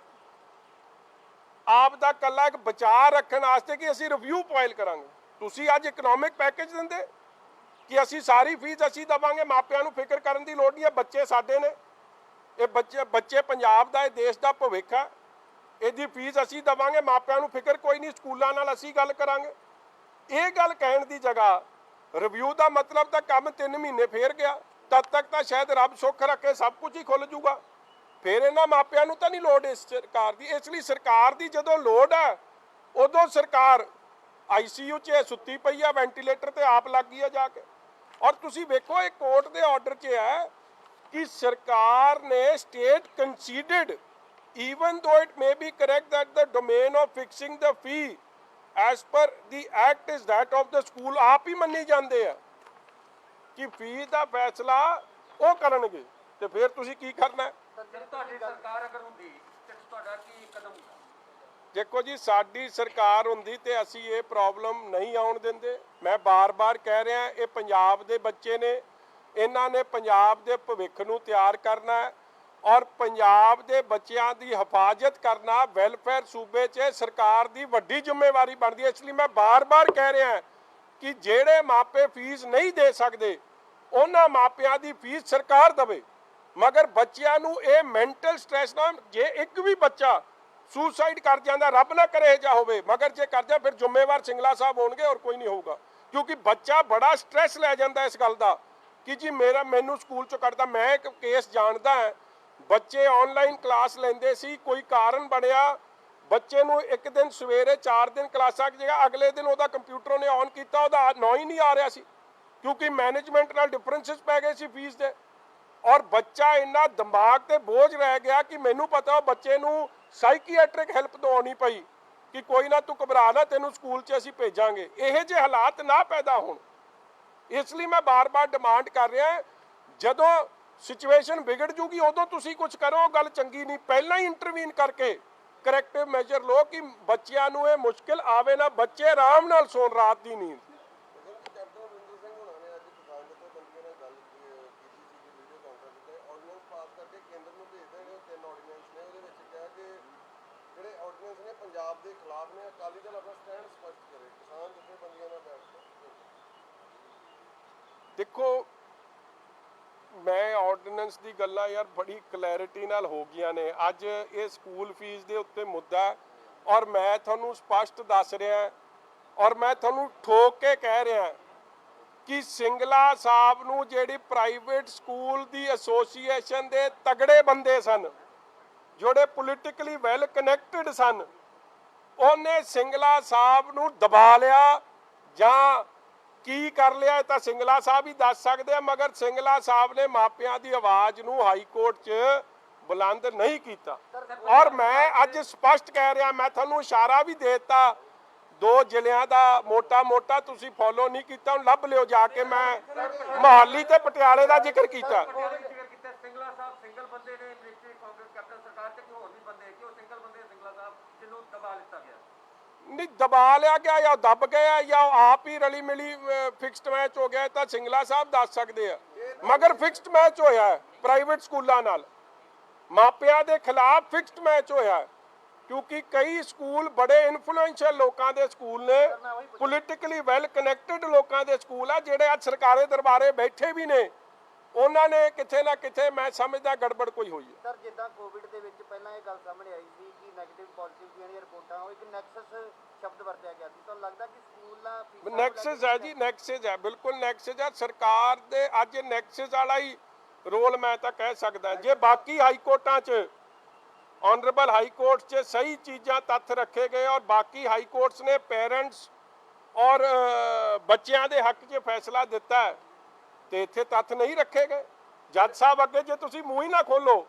A: ਆਪ ਦਾ ਕੱਲਾ ਇੱਕ ਬਚਾਅ ਰੱਖਣ ਵਾਸਤੇ ਕਿ ਅਸੀਂ ਰਿਵਿਊ ਫਾਈਲ ਕਰਾਂਗੇ। ਤੁਸੀਂ ਅੱਜ ਇਕਨੋਮਿਕ ਪੈਕੇਜ ਦਿੰਦੇ ਕਿ ਅਸੀਂ ਸਾਰੀ ਫੀਸ ਅਸੀਂ ਦੇਵਾਂਗੇ, ਮਾਪਿਆਂ ਨੂੰ ਫਿਕਰ ਕਰਨ ਦੀ ਲੋੜ ਨਹੀਂ ਹੈ, ਬੱਚੇ ਸਾਡੇ ਨੇ, ਇਹ ਬੱਚੇ ਪੰਜਾਬ ਦਾ, ਇਹ ਦੇਸ਼ ਦਾ ਭਵਿੱਖ ਹੈ, ਇਹਦੀ ਫੀਸ ਅਸੀਂ ਦੇਵਾਂਗੇ, ਮਾਪਿਆਂ ਨੂੰ ਫਿਕਰ ਕੋਈ ਨਹੀਂ, ਸਕੂਲਾਂ ਨਾਲ ਅਸੀਂ ਗੱਲ ਕਰਾਂਗੇ। ਇਹ ਗੱਲ ਕਹਿਣ ਦੀ ਜਗ੍ਹਾ ਰਿਵਿਊ ਦਾ ਮਤਲਬ ਤਾਂ ਕੰਮ 3 ਮਹੀਨੇ ਫੇਰ ਗਿਆ, ਤਦ ਤੱਕ ਤਾਂ ਸ਼ਾਇਦ ਰੱਬ ਸੁੱਖ ਰੱਖੇ ਸਭ ਕੁਝ ਹੀ ਖੁੱਲ ਜੂਗਾ, ਫਿਰ ਇਹਨਾਂ ਮਾਪਿਆਂ ਨੂੰ ਤਾਂ ਨਹੀਂ ਲੋੜ ਇਸ ਸਰਕਾਰ ਦੀ। ਇਸ ਲਈ ਸਰਕਾਰ ਦੀ ਜਦੋਂ ਲੋੜ ਹੈ ਉਦੋਂ ਸਰਕਾਰ ICU 'ਚ ਸੁੱਤੀ ਪਈ ਆ, ਵੈਂਟੀਲੇਟਰ ਤੇ ਆਪ ਲੱਗ ਗਈ ਆ ਜਾ ਕੇ। ਔਰ ਤੁਸੀਂ ਵੇਖੋ ਇਹ ਕੋਰਟ ਦੇ ਆਰਡਰ 'ਚ ਹੈ ਕਿ ਸਰਕਾਰ ਨੇ state conceded even though it may be correct that the domain of fixing the fee as per the act is that of the school, ਆਪ ਹੀ ਮੰਨੀ ਜਾਂਦੇ ਆ ਕਿ ਫੀਸ ਦਾ ਫੈਸਲਾ ਉਹ ਕਰਨਗੇ, ਤੇ ਫਿਰ ਤੁਸੀਂ ਕੀ ਕਰਨਾ ਹੈ?
C: ਤੁਹਾਡੀ ਸਰਕਾਰ ਅਗਰ ਹੁੰਦੀ ਤੇ ਤੁਹਾਡਾ ਕੀ ਕਦਮ?
A: ਦੇਖੋ ਜੀ, ਸਾਡੀ ਸਰਕਾਰ ਹੁੰਦੀ ਤੇ ਅਸੀਂ ਇਹ ਪ੍ਰੋਬਲਮ ਨਹੀਂ ਆਉਣ ਦਿੰਦੇ। ਮੈਂ ਬਾਰ-ਬਾਰ ਕਹਿ ਰਿਹਾ, ਇਹ ਪੰਜਾਬ ਦੇ ਬੱਚੇ ਨੇ, ਇਹਨਾਂ ਨੇ ਪੰਜਾਬ ਦੇ ਭਵਿੱਖ ਨੂੰ ਤਿਆਰ ਕਰਨਾ ਹੈ ਔਰ ਪੰਜਾਬ ਦੇ ਬੱਚਿਆਂ ਦੀ ਹਿਫਾਜ਼ਤ ਕਰਨਾ ਵੈਲਫੇਅਰ ਸੂਬੇ 'ਚ ਸਰਕਾਰ ਦੀ ਵੱਡੀ ਜ਼ਿੰਮੇਵਾਰੀ ਬਣਦੀ ਹੈ। ਇਸ ਲਈ ਮੈਂ ਬਾਰ-ਬਾਰ ਕਹਿ ਰਿਹਾ ਕਿ ਜਿਹੜੇ ਮਾਪੇ ਫੀਸ ਨਹੀਂ ਦੇ ਸਕਦੇ ਉਹਨਾਂ ਮਾਪਿਆਂ ਦੀ ਫੀਸ ਸਰਕਾਰ ਦੇਵੇ, ਮਗਰ ਬੱਚਿਆਂ ਨੂੰ ਇਹ ਮੈਂਟਲ ਸਟ੍ਰੈਸ ਨਾ, ਜੇ ਇੱਕ ਵੀ ਬੱਚਾ ਸੁਸਾਈਡ ਕਰ ਜਾਂਦਾ, ਰੱਬ ਨਾ ਕਰੇ ਜਾ ਹੋਵੇ, ਮਗਰ ਜੇ ਕਰ ਜਾ ਫਿਰ ਜ਼ਿੰਮੇਵਾਰ ਸਿੰਗਲਾ ਸਾਹਿਬ ਹੋਣਗੇ ਔਰ ਕੋਈ ਨਹੀਂ ਹੋਊਗਾ। ਕਿਉਂਕਿ ਬੱਚਾ ਬੜਾ ਸਟ੍ਰੈਸ ਲੈ ਜਾਂਦਾ ਇਸ ਗੱਲ ਦਾ ਕਿ ਜੀ ਮੈਨੂੰ ਸਕੂਲ ਚੋਂ ਕੱਢਦਾ। ਮੈਂ ਇੱਕ ਕੇਸ ਜਾਣਦਾ ਹਾਂ, ਬੱਚੇ ਆਨਲਾਈਨ ਕਲਾਸ ਲੈਂਦੇ ਸੀ, ਕੋਈ ਕਾਰਨ ਬਣਿਆ, ਬੱਚੇ ਨੂੰ ਇੱਕ ਦਿਨ ਸਵੇਰੇ 4 ਦਿਨ ਕਲਾਸਾਂ ਦੀ ਜਗ੍ਹਾ ਅਗਲੇ ਦਿਨ ਉਹਦਾ ਕੰਪਿਊਟਰ ਉਹਨੇ ਔਨ ਕੀਤਾ, ਉਹਦਾ ਨਾਂ ਹੀ ਨਹੀਂ ਆ ਰਿਹਾ ਸੀ, ਕਿਉਂਕਿ ਮੈਨੇਜਮੈਂਟ ਨਾਲ ਡਿਫਰੈਂਸਿਸ ਪੈ ਗਏ ਸੀ ਫੀਸ ਦੇ। ਔਰ ਬੱਚਾ ਇੰਨਾ ਦਿਮਾਗ ਤੇ ਬੋਝ ਰਹਿ ਗਿਆ ਕਿ ਮੈਨੂੰ ਪਤਾ ਉਹ ਬੱਚੇ ਨੂੰ ਸਾਈਕੀਐਟ੍ਰਿਕ ਹੈਲਪ ਦਵਾਉਣੀ ਪਈ ਕਿ ਕੋਈ ਨਾ ਤੂੰ ਘਬਰਾ ਨਾ, ਤੈਨੂੰ ਸਕੂਲ 'ਚ ਅਸੀਂ ਭੇਜਾਂਗੇ। ਇਹੋ ਜਿਹੇ ਹਾਲਾਤ ਨਾ ਪੈਦਾ ਹੋਣ, ਇਸ ਲਈ ਮੈਂ ਬਾਰ-ਬਾਰ ਡਿਮਾਂਡ ਕਰ ਰਿਹਾ, ਜਦੋਂ ਸਿਚੁਏਸ਼ਨ ਵਿਗੜ ਜੂਗੀ ਉਦੋਂ ਤੁਸੀਂ ਕੁਝ ਕਰੋ, ਗੱਲ ਚੰਗੀ ਨਹੀਂ। ਪਹਿਲਾਂ ਹੀ ਇੰਟਰਵੀਨ ਕਰਕੇ ਕਰੈਕਟਿਵ ਮੈਜਰ ਲਓ ਕਿ ਬੱਚਿਆਂ ਨੂੰ ਇਹ ਮੁਸ਼ਕਿਲ ਆਵੇ ਨਾ, ਬੱਚੇ ਆਰਾਮ ਨਾਲ ਸੌਣ ਰਾਤ ਦੀ ਨੀਂਦ।
D: ਪੰਜਾਬ ਦੇ ਖਿਲਾਫ ਨੇ, ਅਕਾਲੀ ਦਲ ਆਪਣਾ ਸਟੈਂਡ ਸਪਸ਼ਟ ਕਰੇ, ਕਿਸਾਨ ਜਥੇਬੰਦੀਆਂ ਨਾਲ ਬੈਠ ਕੇ।
A: ਦੇਖੋ, ਮੈਂ ਆਰਡੀਨੈਂਸ ਦੀ ਗੱਲਾਂ ਯਾਰ ਬੜੀ ਕਲੈਰਿਟੀ ਨਾਲ ਹੋ ਗਈਆਂ ਨੇ। ਅੱਜ ਇਹ ਸਕੂਲ ਫੀਸ ਦੇ ਉੱਤੇ ਮੁੱਦਾ ਔਰ ਮੈਂ ਤੁਹਾਨੂੰ ਸਪਸ਼ਟ ਦੱਸ ਰਿਹਾ ਔਰ ਮੈਂ ਤੁਹਾਨੂੰ ਠੋਕ ਕੇ ਕਹਿ ਰਿਹਾ ਕਿ ਸਿੰਗਲਾ ਸਾਹਿਬ ਨੂੰ ਜਿਹੜੀ ਪ੍ਰਾਈਵੇਟ ਸਕੂਲ ਦੀ ਐਸੋਸੀਏਸ਼ਨ ਦੇ ਤਗੜੇ ਬੰਦੇ ਸਨ, ਜਿਹੜੇ ਪੋਲੀਟੀਕਲੀ ਵੈਲ ਕਨੈਕਟਡ ਸਨ, ਉਹਨੇ ਸਿੰਗਲਾ ਸਾਹਿਬ ਨੂੰ ਦਬਾ ਲਿਆ ਜਾਂ ਕੀ ਕਰ ਲਿਆ ਤਾਂ ਸਿੰਗਲਾ ਸਾਹਿਬ ਹੀ ਦੱਸ ਸਕਦੇ ਆ, ਮਗਰ ਸਿੰਗਲਾ ਸਾਹਿਬ ਨੇ ਮਾਪਿਆਂ ਦੀ ਆਵਾਜ਼ ਨੂੰ ਹਾਈ ਕੋਰਟ 'ਚ ਬੁਲੰਦ ਨਹੀਂ ਕੀਤਾ। ਔਰ ਮੈਂ ਅੱਜ ਸਪਸ਼ਟ ਕਹਿ ਰਿਹਾ, ਮੈਂ ਤੁਹਾਨੂੰ ਇਸ਼ਾਰਾ ਵੀ ਦੇ ਦਿੱਤਾ 2 ਜ਼ਿਲ੍ਹਿਆਂ ਦਾ ਮੋਟਾ ਤੁਸੀਂ ਫੋਲੋ ਨਹੀਂ ਕੀਤਾ, ਹੁਣ ਲੱਭ ਲਿਓ ਜਾ ਕੇ। ਮੈਂ ਮੁਹਾਲੀ ਤੇ ਪਟਿਆਲੇ ਦਾ ਜ਼ਿਕਰ ਕੀਤਾ।
C: ਸਿੰਗਲਾ ਸਾਹਿਬ ਸਿੰਗਲ ਬੰਦੇ ਨੇ ਕਾਂਗਰਸ ਕੈਪਟਨ ਸਰਕਾਰ ਤੇ ਕੋਈ ਹੋਰ ਵੀ ਜਿਹਨੂੰ ਦਬਾ ਲਿੱਤਾ ਗਿਆ?
A: ਨਹੀਂ ਦਬਾ ਲਿਆ ਗਿਆ ਜਾਂ ਦੱਬ ਗਿਆ ਜਾਂ ਆਪ ਹੀ ਰਲੀ ਮਿਲੀ ਫਿਕਸਡ ਮੈਚ ਹੋ ਗਿਆ ਤਾਂ ਸਿੰਗਲਾ ਸਾਹਿਬ ਦੱਸ ਸਕਦੇ ਆ, ਮਗਰ ਫਿਕਸਡ ਮੈਚ ਹੋਇਆ ਹੈ ਪ੍ਰਾਈਵੇਟ ਸਕੂਲਾਂ ਨਾਲ, ਮਾਪਿਆਂ ਦੇ ਖਿਲਾਫ ਫਿਕਸਡ ਮੈਚ ਹੋਇਆ ਹੈ, ਕਿਉਂਕਿ ਕਈ ਸਕੂਲ ਬੜੇ ਇਨਫਲੂਐਂਸ਼ੀਅਲ ਲੋਕਾਂ ਦੇ ਸਕੂਲ ਨੇ, ਪੋਲੀਟੀਕਲੀ ਵੈਲ ਕਨੈਕਟਡ ਲੋਕਾਂ ਦੇ ਸਕੂਲ ਆ ਜਿਹੜੇ ਅੱਜ ਸਰਕਾਰੀ ਦਰਬਾਰੇ ਬੈਠੇ ਵੀ ਨੇ, ਉਹਨਾਂ ਨੇ ਕਿਤੇ ਨਾ ਕਿਤੇ ਮੈਂ ਸਮਝਦਾ ਗੜਬੜ ਕੋਈ ਹੋਈ ਹੈ।
B: ਸਰ ਜਿੱਦਾਂ ਕੋਵਿਡ ਦੇ ਵਿੱਚ ਪਹਿਲਾਂ ਇਹ ਗੱਲ ਸਾਹਮਣੇ ਆਈ ਸੀ ਕਿ ਨੈਗੇਟਿਵ ਪੋਜ਼ਿਟਿਵ ਜਿਹੜੀਆਂ ਰਿਪੋਰਟਾਂ ਉਹ ਇੱਕ ਨੈਕਸਸ ਸ਼ਬਦ ਵਰਤਿਆ ਗਿਆ ਸੀ, ਤੁਹਾਨੂੰ ਲੱਗਦਾ ਕਿ ਸਕੂਲਾਂ ਫੀਸਾਂ
A: ਨੈਕਸਸ ਹੈ ਜੀ, ਨੈਕਸਸ ਹੈ, ਬਿਲਕੁਲ ਨੈਕਸਸ ਹੈ। ਸਰਕਾਰ ਦੇ ਅੱਜ ਨੈਕਸਸ ਵਾਲਾ ਹੀ ਰੋਲ ਮੈਂ ਤਾਂ ਕਹਿ ਸਕਦਾ। ਜੇ ਬਾਕੀ ਹਾਈ ਕੋਰਟਾਂ 'ਚ ਆਨਰੇਬਲ ਹਾਈ ਕੋਰਟ 'ਚ ਸਹੀ ਚੀਜ਼ਾਂ ਤੱਥ ਰੱਖੇ ਗਏ ਔਰ ਬਾਕੀ ਹਾਈ ਕੋਰਟਸ ਨੇ ਪੇਰੈਂਟਸ ਔਰ ਬੱਚਿਆਂ ਦੇ ਹੱਕ 'ਚ ਫੈਸਲਾ ਦਿੱਤਾ ਹੈ ਤੇ ਇੱਥੇ ਤੱਥ ਨਹੀਂ ਰੱਖੇ ਗਏ। ਜੱਜ ਸਾਹਿਬ ਅੱਗੇ ਜੇ ਤੁਸੀਂ ਮੂੰਹ ਹੀ ਨਾ ਖੋਲੋ,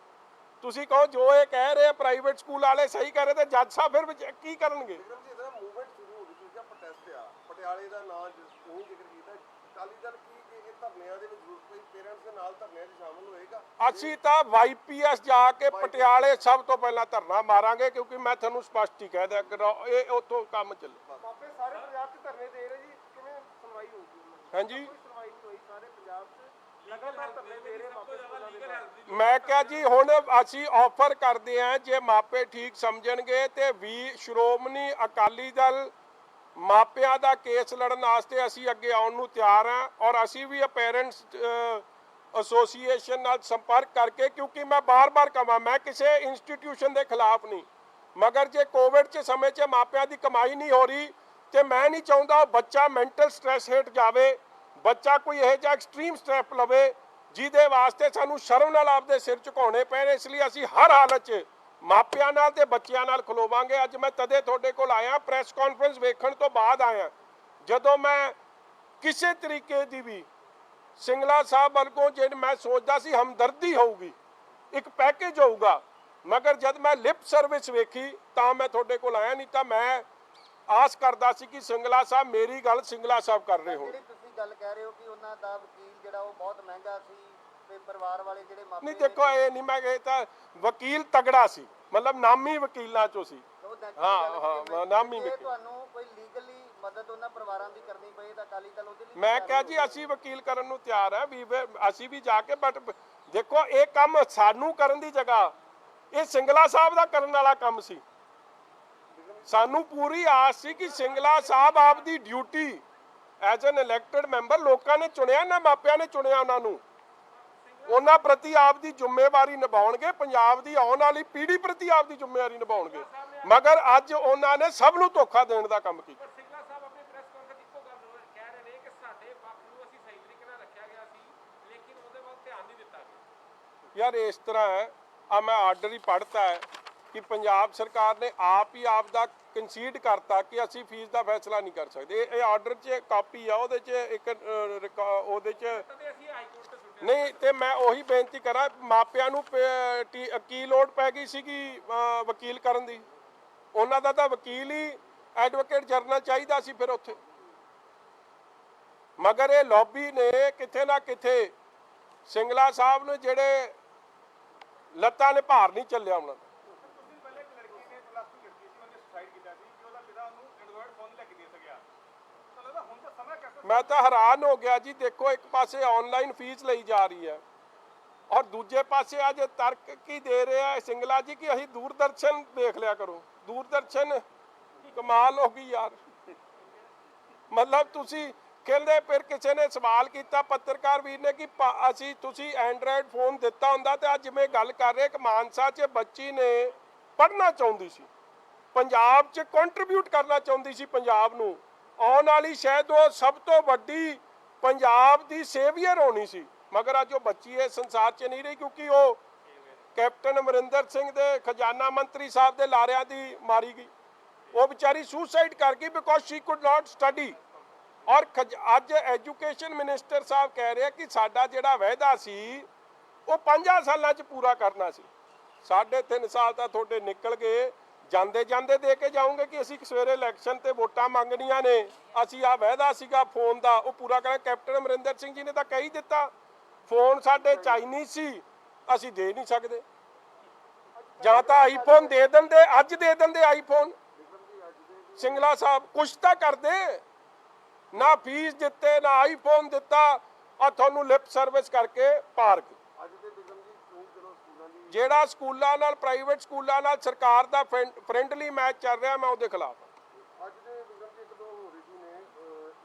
A: ਤੁਸੀਂ ਕਹੋ ਜੋ ਇਹ ਕਹਿ ਰਹੇ ਪ੍ਰਾਈਵੇਟ ਸਕੂਲ ਵਾਲੇ ਸਹੀ ਕਰ ਰਹੇ ਤੇ ਜੱਜ ਸਾਹਿਬ ਫਿਰ ਕੀ ਕਰਨਗੇ?
D: ਵਿਕਰਮ ਜੀ ਇਹਦਾ ਮੂਵਮੈਂਟ ਸ਼ੁਰੂ ਹੋ ਗਈ ਸੀ ਜਾਂ ਪ੍ਰੋਟੈਸਟ ਆ ਪਟਿਆਲੇ ਦਾ ਨਾਂ ਤੁਸੀਂ ਜ਼ਿਕਰ ਕੀਤਾ, ਅਕਾਲੀ ਦਲ ਕੀ ਇਹ ਧਰਨਿਆਂ ਦੇ ਵਿੱਚ ਜ਼ਰੂਰਤ ਪਈ ਪੇਰੈਂਟਸ ਦੇ ਨਾਲ ਧਰਨਿਆਂ 'ਚ ਸ਼ਾਮਲ ਹੋਏਗਾ?
A: ਅਸੀਂ ਤਾਂ ਵਾਈਪੀਐਸ ਜਾ ਕੇ ਪਟਿਆਲੇ ਸਭ ਤੋਂ ਪਹਿਲਾਂ ਧਰਨਾ ਮਾਰਾਂਗੇ, ਕਿਉਂਕਿ ਮੈਂ ਤੁਹਾਨੂੰ ਸਪਸ਼ਟ ਹੀ ਕਹਿ ਦਿਆ ਕਿ ਇਹ ਉੱਥੋਂ ਕੰਮ ਚੱਲੇ।
D: ਮਾਪੇ ਸਾਰੇ ਪੰਜਾਬ 'ਚ ਧਰਨੇ ਦੇ ਰਹੇ ਜੀ, ਕਿਵੇਂ ਸੁਣਵਾਈ ਹੋਊਗੀ?
A: ਹਾਂਜੀ
D: ਸੁਣਵਾਈ ਨਹੀਂ ਹੋਈ ਸਾਰੇ ਪੰਜਾਬ 'ਚ ਲਗਾਤਾਰ ਧਰਨੇ ਦੇ ਰਹੇ ਮਾਪੇ ਸਕੂਲਾਂ ਦੇ।
A: ਮੈਂ ਕਿਹਾ ਜੀ ਹੁਣ ਅਸੀਂ ਆਫਰ ਕਰਦੇ ਹਾਂ, ਜੇ ਮਾਪੇ ਠੀਕ ਸਮਝਣਗੇ ਤੇ ਵੀ ਸ਼੍ਰੋਮਣੀ ਅਕਾਲੀ ਦਲ ਮਾਪਿਆਂ ਦਾ ਕੇਸ ਲੜਨ ਵਾਸਤੇ ਅਸੀਂ ਅੱਗੇ ਆਉਣ ਨੂੰ ਤਿਆਰ ਹਾਂ ਔਰ ਅਸੀਂ ਵੀ ਪੇਰੈਂਟਸ ਐਸੋਸੀਏਸ਼ਨ ਨਾਲ ਸੰਪਰਕ ਕਰਕੇ, ਕਿਉਂਕਿ ਮੈਂ ਬਾਰ-ਬਾਰ ਕਹਾਂ ਮੈਂ ਕਿਸੇ ਇੰਸਟੀਟਿਊਸ਼ਨ ਦੇ ਖਿਲਾਫ ਨਹੀਂ, ਮਗਰ ਜੇ ਕੋਵਿਡ 'ਚ ਸਮੇਂ 'ਚ ਮਾਪਿਆਂ ਦੀ ਕਮਾਈ ਨਹੀਂ ਹੋ ਰਹੀ ਤੇ ਮੈਂ ਨਹੀਂ ਚਾਹੁੰਦਾ ਉਹ ਬੱਚਾ ਮੈਂਟਲ ਸਟ੍ਰੈਸ ਹੇਠ ਜਾਵੇ, ਬੱਚਾ ਕੋਈ ਇਹੋ ਜਿਹਾ ਐਕਸਟ੍ਰੀਮ ਸਟੈਪ ਲਵੇ ਜਿਹਦੇ ਵਾਸਤੇ ਸਾਨੂੰ ਸ਼ਰਮ ਨਾਲ ਆਪਦੇ ਸਿਰ ਝੁਕਾਉਣੇ ਪੈਣ। ਇਸ ਲਈ ਅਸੀਂ ਹਰ ਹਾਲਤ 'ਚ ਮਾਪਿਆਂ ਨਾਲ ਤੇ ਬੱਚਿਆਂ ਨਾਲ ਖਲੋਵਾਂਗੇ। ਅੱਜ ਮੈਂ ਤਦੇ ਤੁਹਾਡੇ ਕੋਲ ਆਇਆ, ਪ੍ਰੈਸ ਕਾਨਫਰੰਸ ਵੇਖਣ ਤੋਂ ਬਾਅਦ ਆਇਆ, ਜਦੋਂ ਮੈਂ ਕਿਸੇ ਤਰੀਕੇ ਦੀ ਵੀ ਸਿੰਗਲਾ ਸਾਹਿਬ ਵੱਲੋਂ ਜਿਹੜੇ ਮੈਂ ਸੋਚਦਾ ਸੀ ਹਮਦਰਦੀ ਹੋਊਗੀ, ਇੱਕ ਪੈਕੇਜ ਹੋਊਗਾ, ਮਗਰ ਜਦ ਮੈਂ ਲਿਪ ਸਰਵਿਸ ਵੇਖੀ ਤਾਂ ਮੈਂ ਤੁਹਾਡੇ ਕੋਲ ਆਇਆ, ਨਹੀਂ ਤਾਂ ਮੈਂ ਆਸ ਕਰਦਾ ਸੀ ਕਿ ਸਿੰਗਲਾ ਸਾਹਿਬ ਮੇਰੀ ਗੱਲ ਸਿੰਗਲਾ ਸਾਹਿਬ ਕਰ ਰਹੇ ਹੋਣ।
B: ਜਿਹੜੀ ਤੁਸੀਂ ਗੱਲ ਕਹਿ ਰਹੇ ਹੋ ਕਿ ਉਹਨਾਂ ਦਾ ਵਕੀਲ ਜਿਹੜਾ ਉਹ ਬਹੁਤ ਮਹਿੰਗਾ ਸੀ ਤੇ ਪਰਿਵਾਰ ਵਾਲੇ ਜਿਹੜੇ ਮਾਪੇ
A: ਨਹੀਂ ਦੇਖੋ ਇਹ ਨਹੀਂ ਮੈਂ ਕਹੇ ਤਾਂ ਵਕੀਲ ਤਗੜਾ ਸੀ, ਮਤਲਬ ਨਾਮੀ ਵਕੀਲਾਂ ਚੋਂ ਸੀ। ਹਾਂ ਨਾਮੀ
B: ਜੇ
A: ਵਕੀਲ।
B: ਤੁਹਾਨੂੰ ਕੋਈ ਲੀਗਲੀ ਮਦਦ ਉਹਨਾਂ ਪਰਿਵਾਰਾਂ ਦੀ ਕਰਨੀ ਪਏ ਤਾਂ ਅਕਾਲੀ ਦਲ ਉਹਦੇ ਲਈ
A: ਮੈਂ ਕਿਹਾ ਜੀ ਅਸੀਂ ਵਕੀਲ ਕਰਨ ਨੂੰ ਤਿਆਰ ਹਾਂ, ਵੀ ਅਸੀਂ ਵੀ ਜਾ ਕੇ, ਬਟ ਦੇਖੋ ਇਹ ਕੰਮ ਸਾਨੂੰ ਕਰਨ ਦੀ ਜਗ੍ਹਾ ਇਹ ਸਿੰਗਲਾ ਸਾਹਿਬ ਦਾ ਕਰਨ ਵਾਲਾ ਕੰਮ ਸੀ। ਸਾਨੂੰ ਪੂਰੀ ਆਸ ਸੀ ਕਿ ਸਿੰਗਲਾ ਸਾਹਿਬ ਆਪਦੀ duty as an elected member, ਲੋਕਾਂ ਨੇ ਚੁਣਿਆ ਨਾ ਮਾਪਿਆਂ ਨੇ ਚੁਣਿਆ ਉਹਨਾਂ ਨੂੰ, ਉਹਨਾਂ ਪ੍ਰਤੀ ਆਪਦੀ ਜ਼ਿੰਮੇਵਾਰੀ ਨਿਭਾਉਣਗੇ, ਪੰਜਾਬ ਦੀ ਆਉਣ ਵਾਲੀ ਪੀੜ੍ਹੀ ਪ੍ਰਤੀ ਆਪਦੀ ਜ਼ਿੰਮੇਵਾਰੀ ਨਿਭਾਉਣਗੇ, ਮਗਰ ਅੱਜ ਉਹਨਾਂ ਨੇ ਸਭ ਨੂੰ ਧੋਖਾ ਦੇਣ ਦਾ ਕੰਮ ਕੀਤਾ।
C: ਸਿੰਗਲਾ ਸਾਹਿਬ ਆਪਣੀ ਪ੍ਰੈਸ ਕਾਨਫਰੰਸ ਇੱਕੋ ਗੱਲ ਕਹਿ ਰਹੇ ਨੇ ਕਿ ਸਾਡੇ ਪੱਖ ਨੂੰ ਅਸੀਂ ਸਹੀ ਤਰੀਕੇ ਨਾਲ ਰੱਖਿਆ ਗਿਆ ਸੀ, ਲੇਕਿਨ ਉਹਦੇ ਵੱਲ ਧਿਆਨ ਨਹੀਂ ਦਿੱਤਾ ਗਿਆ।
A: ਯਾਰ ਇਸ ਤਰ੍ਹਾਂ ਹੈ, ਆ ਮੈਂ ਆਰਡਰ ਹੀ ਪੜ੍ਹਤਾ ਹੈ ਕਿ ਪੰਜਾਬ ਸਰਕਾਰ ਨੇ ਆਪ ਹੀ ਆਪ ਦਾ ਕੰਸੀਡ ਕਰਤਾ ਕਿ ਅਸੀਂ ਫੀਸ ਦਾ ਫੈਸਲਾ ਨਹੀਂ ਕਰ ਸਕਦੇ। ਇਹ ਆਰਡਰ 'ਚ ਕਾਪੀ ਆ, ਉਹਦੇ 'ਚ ਇੱਕ ਉਹਦੇ 'ਚ
C: ਤਦੇ ਅਸੀਂ ਹਾਈ ਕੋਰਟ ਤੇ ਸੁਣਿਆ
A: ਨਹੀਂ। ਤੇ ਮੈਂ ਉਹੀ ਬੇਨਤੀ ਕਰਾਂ, ਮਾਪਿਆਂ ਨੂੰ ਕੀ ਲੋੜ ਪੈ ਗਈ ਸੀਗੀ ਵਕੀਲ ਕਰਨ ਦੀ? ਉਹਨਾਂ ਦਾ ਤਾਂ ਵਕੀਲ ਹੀ ਐਡਵੋਕੇਟ ਜਨਰਲ ਚਾਹੀਦਾ ਸੀ ਫਿਰ ਉੱਥੇ, ਮਗਰ ਇਹ ਲੌਬੀ ਨੇ ਕਿਤੇ ਨਾ ਕਿਤੇ ਸਿੰਗਲਾ ਸਾਹਿਬ ਨੂੰ ਜਿਹੜੇ ਲੱਤਾਂ ਨੇ ਭਾਰ ਨਹੀਂ ਚੱਲਿਆ ਉਹਨਾਂ ਦਾ।
E: ਤੁਸੀਂ ਪਹਿਲੇ ਇੱਕ ਲੜਕੀ ਨੇ ਪਲੱਸ 2 ਕੀਤੀ ਸੀ, ਉਹਨੇ ਸੁਸਾਈਡ ਕੀਤਾ ਸੀ ਕਿ ਉਹਦਾ ਪਿਤਾ ਉਹਨੂੰ ਐਂਡਰੋਇਡ ਫੋਨ ਲੈ ਕੇ ਦੇ ਸਕਿਆ। ਤਾਂ ਲੱਗਦਾ ਹੁਣ ਤਾਂ ਸਮਾਂ ਕਿਹਦਾ
A: ਮੈਂ ਤਾਂ ਹੈਰਾਨ ਹੋ ਗਿਆ ਜੀ। ਦੇਖੋ ਇੱਕ ਪਾਸੇ ਆਨਲਾਈਨ ਫੀਸ ਲਈ ਜਾ ਰਹੀ ਹੈ ਔਰ ਦੂਜੇ ਪਾਸੇ ਅੱਜ ਤਰਕ ਕੀ ਦੇ ਰਿਹਾ ਸਿੰਗਲਾ ਜੀ ਕਿ ਅਸੀਂ ਦੂਰਦਰਸ਼ਨ ਦੇਖ ਲਿਆ ਕਰੋ। ਦੂਰਦਰਸ਼ਨ ਕਮਾਲ ਹੋ ਗਈ ਯਾਰ, ਮਤਲਬ ਤੁਸੀਂ ਕਹਿੰਦੇ। ਫਿਰ ਕਿਸੇ ਨੇ ਸਵਾਲ ਕੀਤਾ ਪੱਤਰਕਾਰ ਵੀਰ ਨੇ ਕਿ ਅਸੀਂ ਤੁਸੀਂ ਐਂਡਰਾਇਡ ਫੋਨ ਦਿੱਤਾ ਹੁੰਦਾ ਤੇ ਅੱਜ ਜਿਵੇਂ ਗੱਲ ਕਰ ਰਹੇ ਕਿ ਮਾਨਸਾ 'ਚ ਬੱਚੀ ਨੇ ਪੜ੍ਹਨਾ ਚਾਹੁੰਦੀ ਸੀ, ਪੰਜਾਬ 'ਚ ਕੰਟਰੀਬਿਊਟ ਕਰਨਾ ਚਾਹੁੰਦੀ ਸੀ ਪੰਜਾਬ ਨੂੰ, ਆਉਣ ਵਾਲੀ ਸ਼ਾਇਦ ਉਹ ਸਭ ਤੋਂ ਵੱਡੀ ਪੰਜਾਬ ਦੀ ਸੇਵੀਅਰ ਹੋਣੀ ਸੀ, ਮਗਰ ਅੱਜ ਉਹ ਬੱਚੀ ਇਸ ਸੰਸਾਰ 'ਚ ਨਹੀਂ ਰਹੀ ਕਿਉਂਕਿ ਉਹ ਕੈਪਟਨ ਅਮਰਿੰਦਰ ਸਿੰਘ ਦੇ ਖਜ਼ਾਨਾ ਮੰਤਰੀ ਸਾਹਿਬ ਦੇ ਲਾਰਿਆਂ ਦੀ ਮਾਰੀ ਗਈ। ਉਹ ਵਿਚਾਰੀ ਸੁਸਾਈਡ ਕਰ ਗਈ because Shri could not study. ਔਰ ਅੱਜ ਐਜੂਕੇਸ਼ਨ ਮਿਨਿਸਟਰ ਸਾਹਿਬ ਕਹਿ ਰਿਹਾ ਕਿ ਸਾਡਾ ਜਿਹੜਾ ਵਾਅਦਾ ਸੀ ਉਹ 5 ਸਾਲਾਂ 'ਚ ਪੂਰਾ ਕਰਨਾ ਸੀ। 3.5 ਸਾਲ ਤਾਂ ਤੁਹਾਡੇ ਨਿਕਲ ਗਏ, ਜਾਂਦੇ ਜਾਂਦੇ ਦੇ ਕੇ ਜਾਓਗੇ ਕਿ ਅਸੀਂ ਸਵੇਰੇ ਇਲੈਕਸ਼ਨ ਤੇ ਵੋਟਾਂ ਮੰਗਣੀਆਂ ਨੇ, ਅਸੀਂ ਆ ਵਾਅਦਾ ਸੀਗਾ ਫੋਨ ਦਾ ਉਹ ਪੂਰਾ ਕਰਾਂ। ਕੈਪਟਨ ਅਮਰਿੰਦਰ ਸਿੰਘ ਜੀ ਨੇ ਤਾਂ ਕਹਿ ਹੀ ਦਿੱਤਾ ਫੋਨ ਸਾਡੇ ਚਾਈਨੀਜ਼ ਸੀ, ਅਸੀਂ ਦੇ ਨਹੀਂ ਸਕਦੇ। ਜਾਂ ਤਾਂ ਆਈਫੋਨ ਦੇ ਦਿੰਦੇ, ਅੱਜ ਦੇ ਦਿੰਦੇ ਆਈਫੋਨ। ਸਿੰਗਲਾ ਸਾਹਿਬ ਕੁਛ ਤਾਂ ਕਰਦੇ, ਨਾ ਫੀਸ ਦਿੱਤੇ ਨਾ ਆਈਫੋਨ ਦਿੱਤਾ, ਆ ਤੁਹਾਨੂੰ ਲਿਪ ਸਰਵਿਸ ਕਰਕੇ ਪਾਰਕ।
D: ਅੱਜ ਦੇ ਬਿਗਮ ਜੀ ਹੁਣ ਚਲੋ ਸਕੂਲਾਂ ਦੀ
A: ਜਿਹੜਾ ਸਕੂਲਾਂ ਨਾਲ, ਪ੍ਰਾਈਵੇਟ ਸਕੂਲਾਂ ਨਾਲ ਸਰਕਾਰ ਦਾ ਫਰੈਂਡਲੀ ਮੈਚ ਚੱਲ ਰਿਹਾ, ਮੈਂ ਉਹਦੇ ਖਿਲਾਫ ਹਾਂ।
D: ਅੱਜ ਦੇ ਬਿਗਮ ਜੀ ਇੱਕ ਦੋ ਹੋਰ ਇਸ਼ੂ ਨੇ,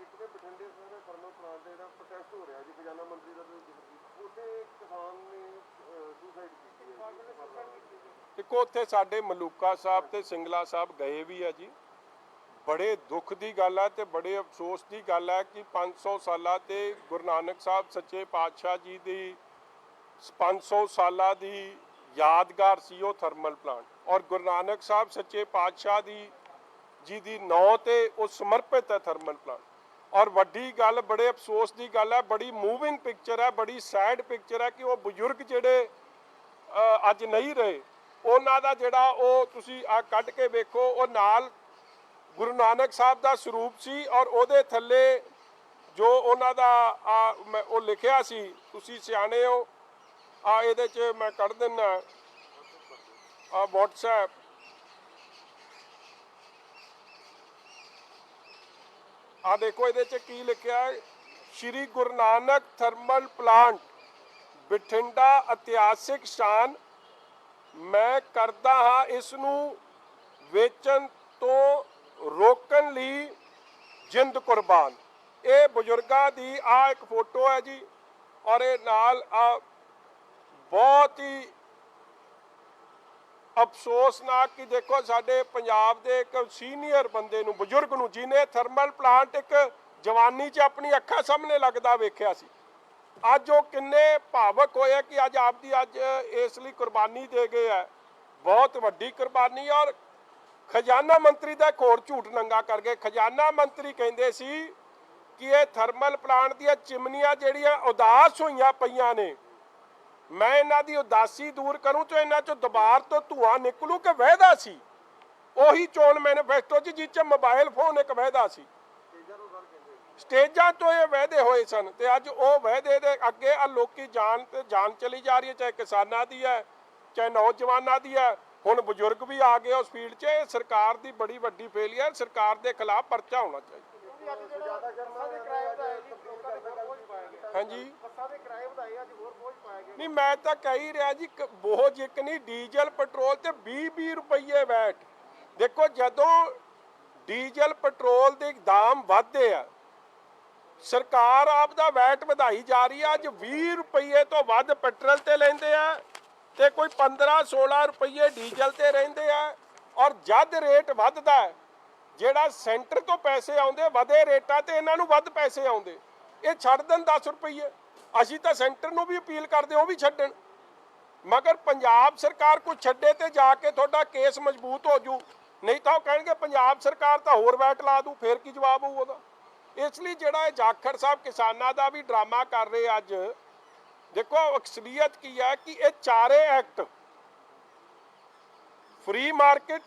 D: ਇੱਕ ਤੇ ਬਠਿੰਡੇ ਸਰ ਥਰਮਲ ਪਲਾਂਟ ਦੇ ਜਿਹੜਾ ਪ੍ਰੋਟੈਸਟ ਹੋ ਰਿਹਾ ਜੀ, ਖਜ਼ਾਨਾ ਮੰਤਰੀ ਦਾ ਤੁਸੀਂ ਜ਼ਿਕਰ ਕੀਤਾ, ਉੱਥੇ ਕਿਸਾਨ ਨੇ ਸੁਸਾਈਡ ਕੀਤੀ ਹੈ।
A: ਦੇਖੋ ਉੱਥੇ ਸਾਡੇ ਮਲੂਕਾ ਸਾਹਿਬ ਤੇ ਸਿੰਗਲਾ ਸਾਹਿਬ ਗਏ ਵੀ ਆ ਜੀ। ਬੜੇ ਦੁੱਖ ਦੀ ਗੱਲ ਹੈ ਤੇ ਬੜੇ ਅਫਸੋਸ ਦੀ ਗੱਲ ਹੈ ਕਿ 500 ਸਾਲਾਂ ਤੇ ਗੁਰੂ ਨਾਨਕ ਸਾਹਿਬ ਸੱਚੇ ਪਾਤਸ਼ਾਹ ਜੀ ਦੀ 500 ਸਾਲਾਂ ਦੀ ਯਾਦਗਾਰ ਸੀ ਉਹ ਥਰਮਲ ਪਲਾਂਟ, ਔਰ ਗੁਰੂ ਨਾਨਕ ਸਾਹਿਬ ਸੱਚੇ ਪਾਤਸ਼ਾਹ ਜੀ ਦੀ ਨਾਂ ਤੇ ਉਹ ਸਮਰਪਿਤ ਹੈ ਥਰਮਲ ਪਲਾਂਟ। ਔਰ ਵੱਡੀ ਗੱਲ, ਬੜੇ ਅਫਸੋਸ ਦੀ ਗੱਲ ਹੈ, ਬੜੀ ਮੂਵਿੰਗ ਪਿਕਚਰ ਹੈ, ਬੜੀ ਸੈਡ ਪਿਕਚਰ ਹੈ ਕਿ ਉਹ ਬਜ਼ੁਰਗ ਜਿਹੜੇ ਅੱਜ ਨਹੀਂ ਰਹੇ, ਉਹਨਾਂ ਦਾ ਜਿਹੜਾ ਉਹ ਤੁਸੀਂ ਆ ਕੱਢ ਕੇ ਵੇਖੋ, ਉਹ ਨਾਲ ਗੁਰੂ ਨਾਨਕ ਸਾਹਿਬ ਦਾ ਸਰੂਪ ਸੀ ਔਰ ਉਹਦੇ ਥੱਲੇ ਜੋ ਉਹਨਾਂ ਦਾ ਉਹ ਲਿਖਿਆ ਸੀ, ਤੁਸੀਂ ਸਿਆਣੇ ਹੋ, ਇਹਦੇ 'ਚ ਮੈਂ ਕੱਢ ਦਿੰਦਾ WhatsApp, ਦੇਖੋ ਇਹਦੇ 'ਚ ਕੀ ਲਿਖਿਆ ਹੈ, ਸ਼੍ਰੀ ਗੁਰੂ ਨਾਨਕ ਥਰਮਲ ਪਲਾਂਟ ਬਠਿੰਡਾ ਇਤਿਹਾਸਿਕ ਸ਼ਾਨ, ਮੈਂ ਕਰਦਾ ਹਾਂ ਇਸ ਨੂੰ ਵੇਚਣ ਤੋਂ ਰੋਕਣ ਲਈ ਜਿੰਦ ਕੁਰਬਾਨ। ਇਹ ਬਜ਼ੁਰਗਾਂ ਦੀ ਇੱਕ ਫੋਟੋ ਹੈ ਜੀ, ਔਰ ਇਹ ਨਾਲ ਬਹੁਤ ਹੀ ਅਫਸੋਸਨਾਕ ਕਿ ਦੇਖੋ ਸਾਡੇ ਪੰਜਾਬ ਦੇ ਇੱਕ ਸੀਨੀਅਰ ਬੰਦੇ ਨੂੰ, ਬਜ਼ੁਰਗ ਨੂੰ, ਜਿਹਨੇ ਥਰਮਲ ਪਲਾਂਟ ਇੱਕ ਜਵਾਨੀ 'ਚ ਆਪਣੀ ਅੱਖਾਂ ਸਾਹਮਣੇ ਲੱਗਦਾ ਵੇਖਿਆ ਸੀ, ਅੱਜ ਉਹ ਕਿੰਨੇ ਭਾਵਕ ਹੋਏ ਕਿ ਅੱਜ ਇਸ ਲਈ ਕੁਰਬਾਨੀ ਦੇ ਗਏ ਹੈ। ਬਹੁਤ ਵੱਡੀ ਕੁਰਬਾਨੀ। ਔਰ ਖਜ਼ਾਨਾ ਮੰਤਰੀ ਦਾ ਇੱਕ ਹੋਰ ਝੂਠ ਨੰਗਾ ਕਰ ਗਏ। ਖਜ਼ਾਨਾ ਮੰਤਰੀ ਕਹਿੰਦੇ ਸੀ ਕਿ ਇਹ ਥਰਮਲ ਪਲਾਂਟ ਦੀਆਂ ਚਿਮਨੀਆਂ ਜਿਹੜੀਆਂ ਉਦਾਸ ਹੋਈਆਂ ਪਈਆਂ ਨੇ, ਮੈਂ ਇਹਨਾਂ ਦੀ ਉਦਾਸੀ ਦੂਰ ਕਰੂੰ ਤੇ ਇਹਨਾਂ 'ਚੋਂ ਦੁਬਾਰ ਤੋਂ ਧੂਆਂ ਨਿਕਲੂ ਕਿ ਵਾਅਦਾ ਸੀ ਉਹੀ ਚੋਣ ਮੈਨੀਫੈਸਟੋ 'ਚ, ਜਿਸ 'ਚ ਮੋਬਾਈਲ ਫੋਨ ਇੱਕ ਵਾਅਦਾ ਸੀ। ਸਟੇਜਾਂ ਤੋਂ ਇਹ ਵਾਅਦੇ ਹੋਏ ਸਨ ਤੇ ਅੱਜ ਉਹ ਵਾਅਦੇ ਦੇ ਅੱਗੇ ਲੋਕੀ ਜਾਨ ਚਲੀ ਜਾ ਰਹੀ ਹੈ, ਚਾਹੇ ਕਿਸਾਨਾਂ ਦੀ ਹੈ, ਚਾਹੇ ਨੌਜਵਾਨਾਂ ਦੀ ਹੈ, ਹੁਣ ਬਜ਼ੁਰਗ ਵੀ ਆ ਗਏ ਉਸ ਫੀਲਡ 'ਚ। ਇਹ ਸਰਕਾਰ ਦੀ ਬੜੀ ਵੱਡੀ ਫੇਲੀਅਰ, ਸਰਕਾਰ ਦੇ ਖਿਲਾਫ ਪਰਚਾ ਹੋਣਾ ਚਾਹੀਦਾ। ਹਾਂਜੀ ਨਹੀਂ, ਮੈਂ ਤਾਂ ਕਹਿ ਰਿਹਾ ਜੀ, ਬੋਝ ਇੱਕ ਨਹੀਂ, ਡੀਜ਼ਲ ਪੈਟਰੋਲ ਤੇ 20-20 ਰੁਪਏ ਵੈਟ। ਦੇਖੋ ਜਦੋਂ ਡੀਜ਼ਲ ਪੈਟਰੋਲ ਦੇ ਦਾਮ ਵਧਦੇ ਆ, ਸਰਕਾਰ ਆਪ ਦਾ ਵੈਟ ਵਧਾਈ ਜਾ ਰਹੀ ਹੈ। ਅੱਜ 20 ਰੁਪਏ ਤੋਂ ਵੱਧ ਪੈਟਰੋਲ ਤੇ ਲੈਂਦੇ ਆ ਤੇ ਕੋਈ 15-16 ਰੁਪਏ ਡੀਜ਼ਲ ਤੇ ਰਹਿੰਦੇ ਆ। ਔਰ ਜਦ ਰੇਟ ਵੱਧਦਾ, ਜਿਹੜਾ ਸੈਂਟਰ ਤੋਂ ਪੈਸੇ ਆਉਂਦੇ ਵਧੇ ਰੇਟਾਂ ਤੇ ਇਹਨਾਂ ਨੂੰ ਵੱਧ ਪੈਸੇ ਆਉਂਦੇ, ਇਹ ਛੱਡ ਦੇਣ 10 ਰੁਪਏ। ਅਸੀਂ ਤਾਂ ਸੈਂਟਰ ਨੂੰ ਵੀ ਅਪੀਲ ਕਰਦੇ ਉਹ ਵੀ ਛੱਡਣ, ਮਗਰ ਪੰਜਾਬ ਸਰਕਾਰ ਕੁਝ ਛੱਡੇ ਤੇ ਜਾ ਕੇ ਤੁਹਾਡਾ ਕੇਸ ਮਜ਼ਬੂਤ ਹੋ ਜੂ, ਨਹੀਂ ਤਾਂ ਉਹ ਕਹਿਣਗੇ ਪੰਜਾਬ ਸਰਕਾਰ ਤਾਂ ਹੋਰ ਵੈਟ ਲਾ ਦੂ, ਫੇਰ ਕੀ ਜਵਾਬ ਹੋਊ ਉਹਦਾ। ਇਸ ਲਈ ਜਿਹੜਾ ਇਹ ਜਾਖੜ ਸਾਹਿਬ ਕਿਸਾਨਾਂ ਦਾ ਵੀ ਡਰਾਮਾ ਕਰ ਰਹੇ ਅੱਜ, ਦੇਖੋ ਅਕਸਰੀਅਤ ਕੀ ਹੈ ਕਿ ਇਹ ਚਾਰੇ act, free market,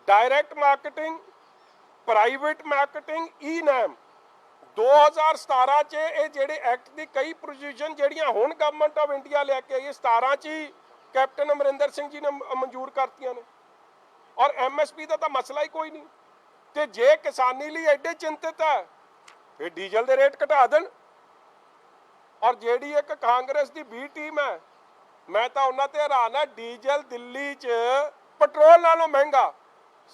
A: direct marketing, private marketing, eNAM, 2017 'ਚ ਇਹ ਜਿਹੜੇ ਐਕਟ ਦੀ ਕਈ ਪ੍ਰੋਵੀਜ਼ਨ ਜਿਹੜੀਆਂ ਹੁਣ ਗਵਰਨਮੈਂਟ ਆਫ ਇੰਡੀਆ ਲੈ ਕੇ ਆਈ, 17 'ਚ ਹੀ ਕੈਪਟਨ ਅਮਰਿੰਦਰ ਸਿੰਘ ਜੀ ਨੇ ਮਨਜ਼ੂਰ ਕਰਤੀਆਂ ਨੇ। ਔਰ MSP ਦਾ ਤਾਂ ਮਸਲਾ ਹੀ ਕੋਈ ਨਹੀਂ। ਤੇ ਜੇ ਕਿਸਾਨੀ ਲਈ ਐਡੇ ਚਿੰਤਿਤ ਹੈ ਫਿਰ ਡੀਜ਼ਲ ਦੇ ਰੇਟ ਘਟਾ ਦੇਣ। ਔਰ ਜਿਹੜੀ ਇੱਕ ਕਾਂਗਰਸ ਦੀ B ਟੀਮ ਹੈ, ਮੈਂ ਤਾਂ ਉਹਨਾਂ ਤੇ ਹੈਰਾਨ ਆ, ਡੀਜ਼ਲ ਦਿੱਲੀ 'ਚ ਪੈਟਰੋਲ ਨਾਲੋਂ ਮਹਿੰਗਾ।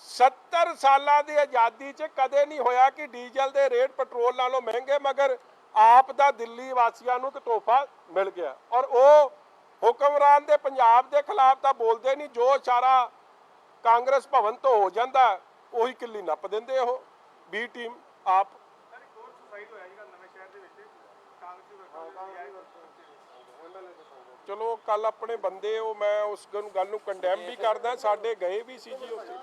A: 70 ਸਾਲਾਂ ਦੀ ਆਜ਼ਾਦੀ 'ਚ ਕਦੇ ਨਹੀਂ ਹੋਇਆ ਕਿ ਡੀਜ਼ਲ ਦੇ ਰੇਟ ਪੈਟਰੋਲ ਨਾਲੋਂ ਮਹਿੰਗੇ, ਮਗਰ ਆਪ ਦਾ ਦਿੱਲੀ ਵਾਸੀਆਂ ਨੂੰ ਇੱਕ ਤੋਹਫਾ ਮਿਲ ਗਿਆ। ਔਰ ਉਹ ਹੁਕਮਰਾਨ ਦੇ ਪੰਜਾਬ ਦੇ ਖਿਲਾਫ ਤਾਂ ਬੋਲਦੇ ਨਹੀਂ, ਜੋ ਸਾਰਾ ਕਾਂਗਰਸ ਭਵਨ ਤੋਂ ਹੋ ਜਾਂਦਾ ਉਹੀ ਕਿੱਲੀ ਨੱਪ ਦਿੰਦੇ ਉਹ B ਟੀਮ ਆਪ। ਚਲੋ ਕੱਲ ਆਪਣੇ ਬੰਦੇ ਉਹ, ਮੈਂ ਉਸ ਗੱਲ ਨੂੰ ਕੰਡੈਮ ਵੀ ਕਰਦਾ, ਸਾਡੇ ਗਏ ਵੀ ਸੀ ਜੀ ਉੱਥੇ।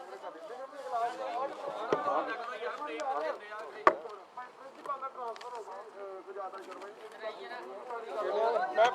A: ਮੈਂ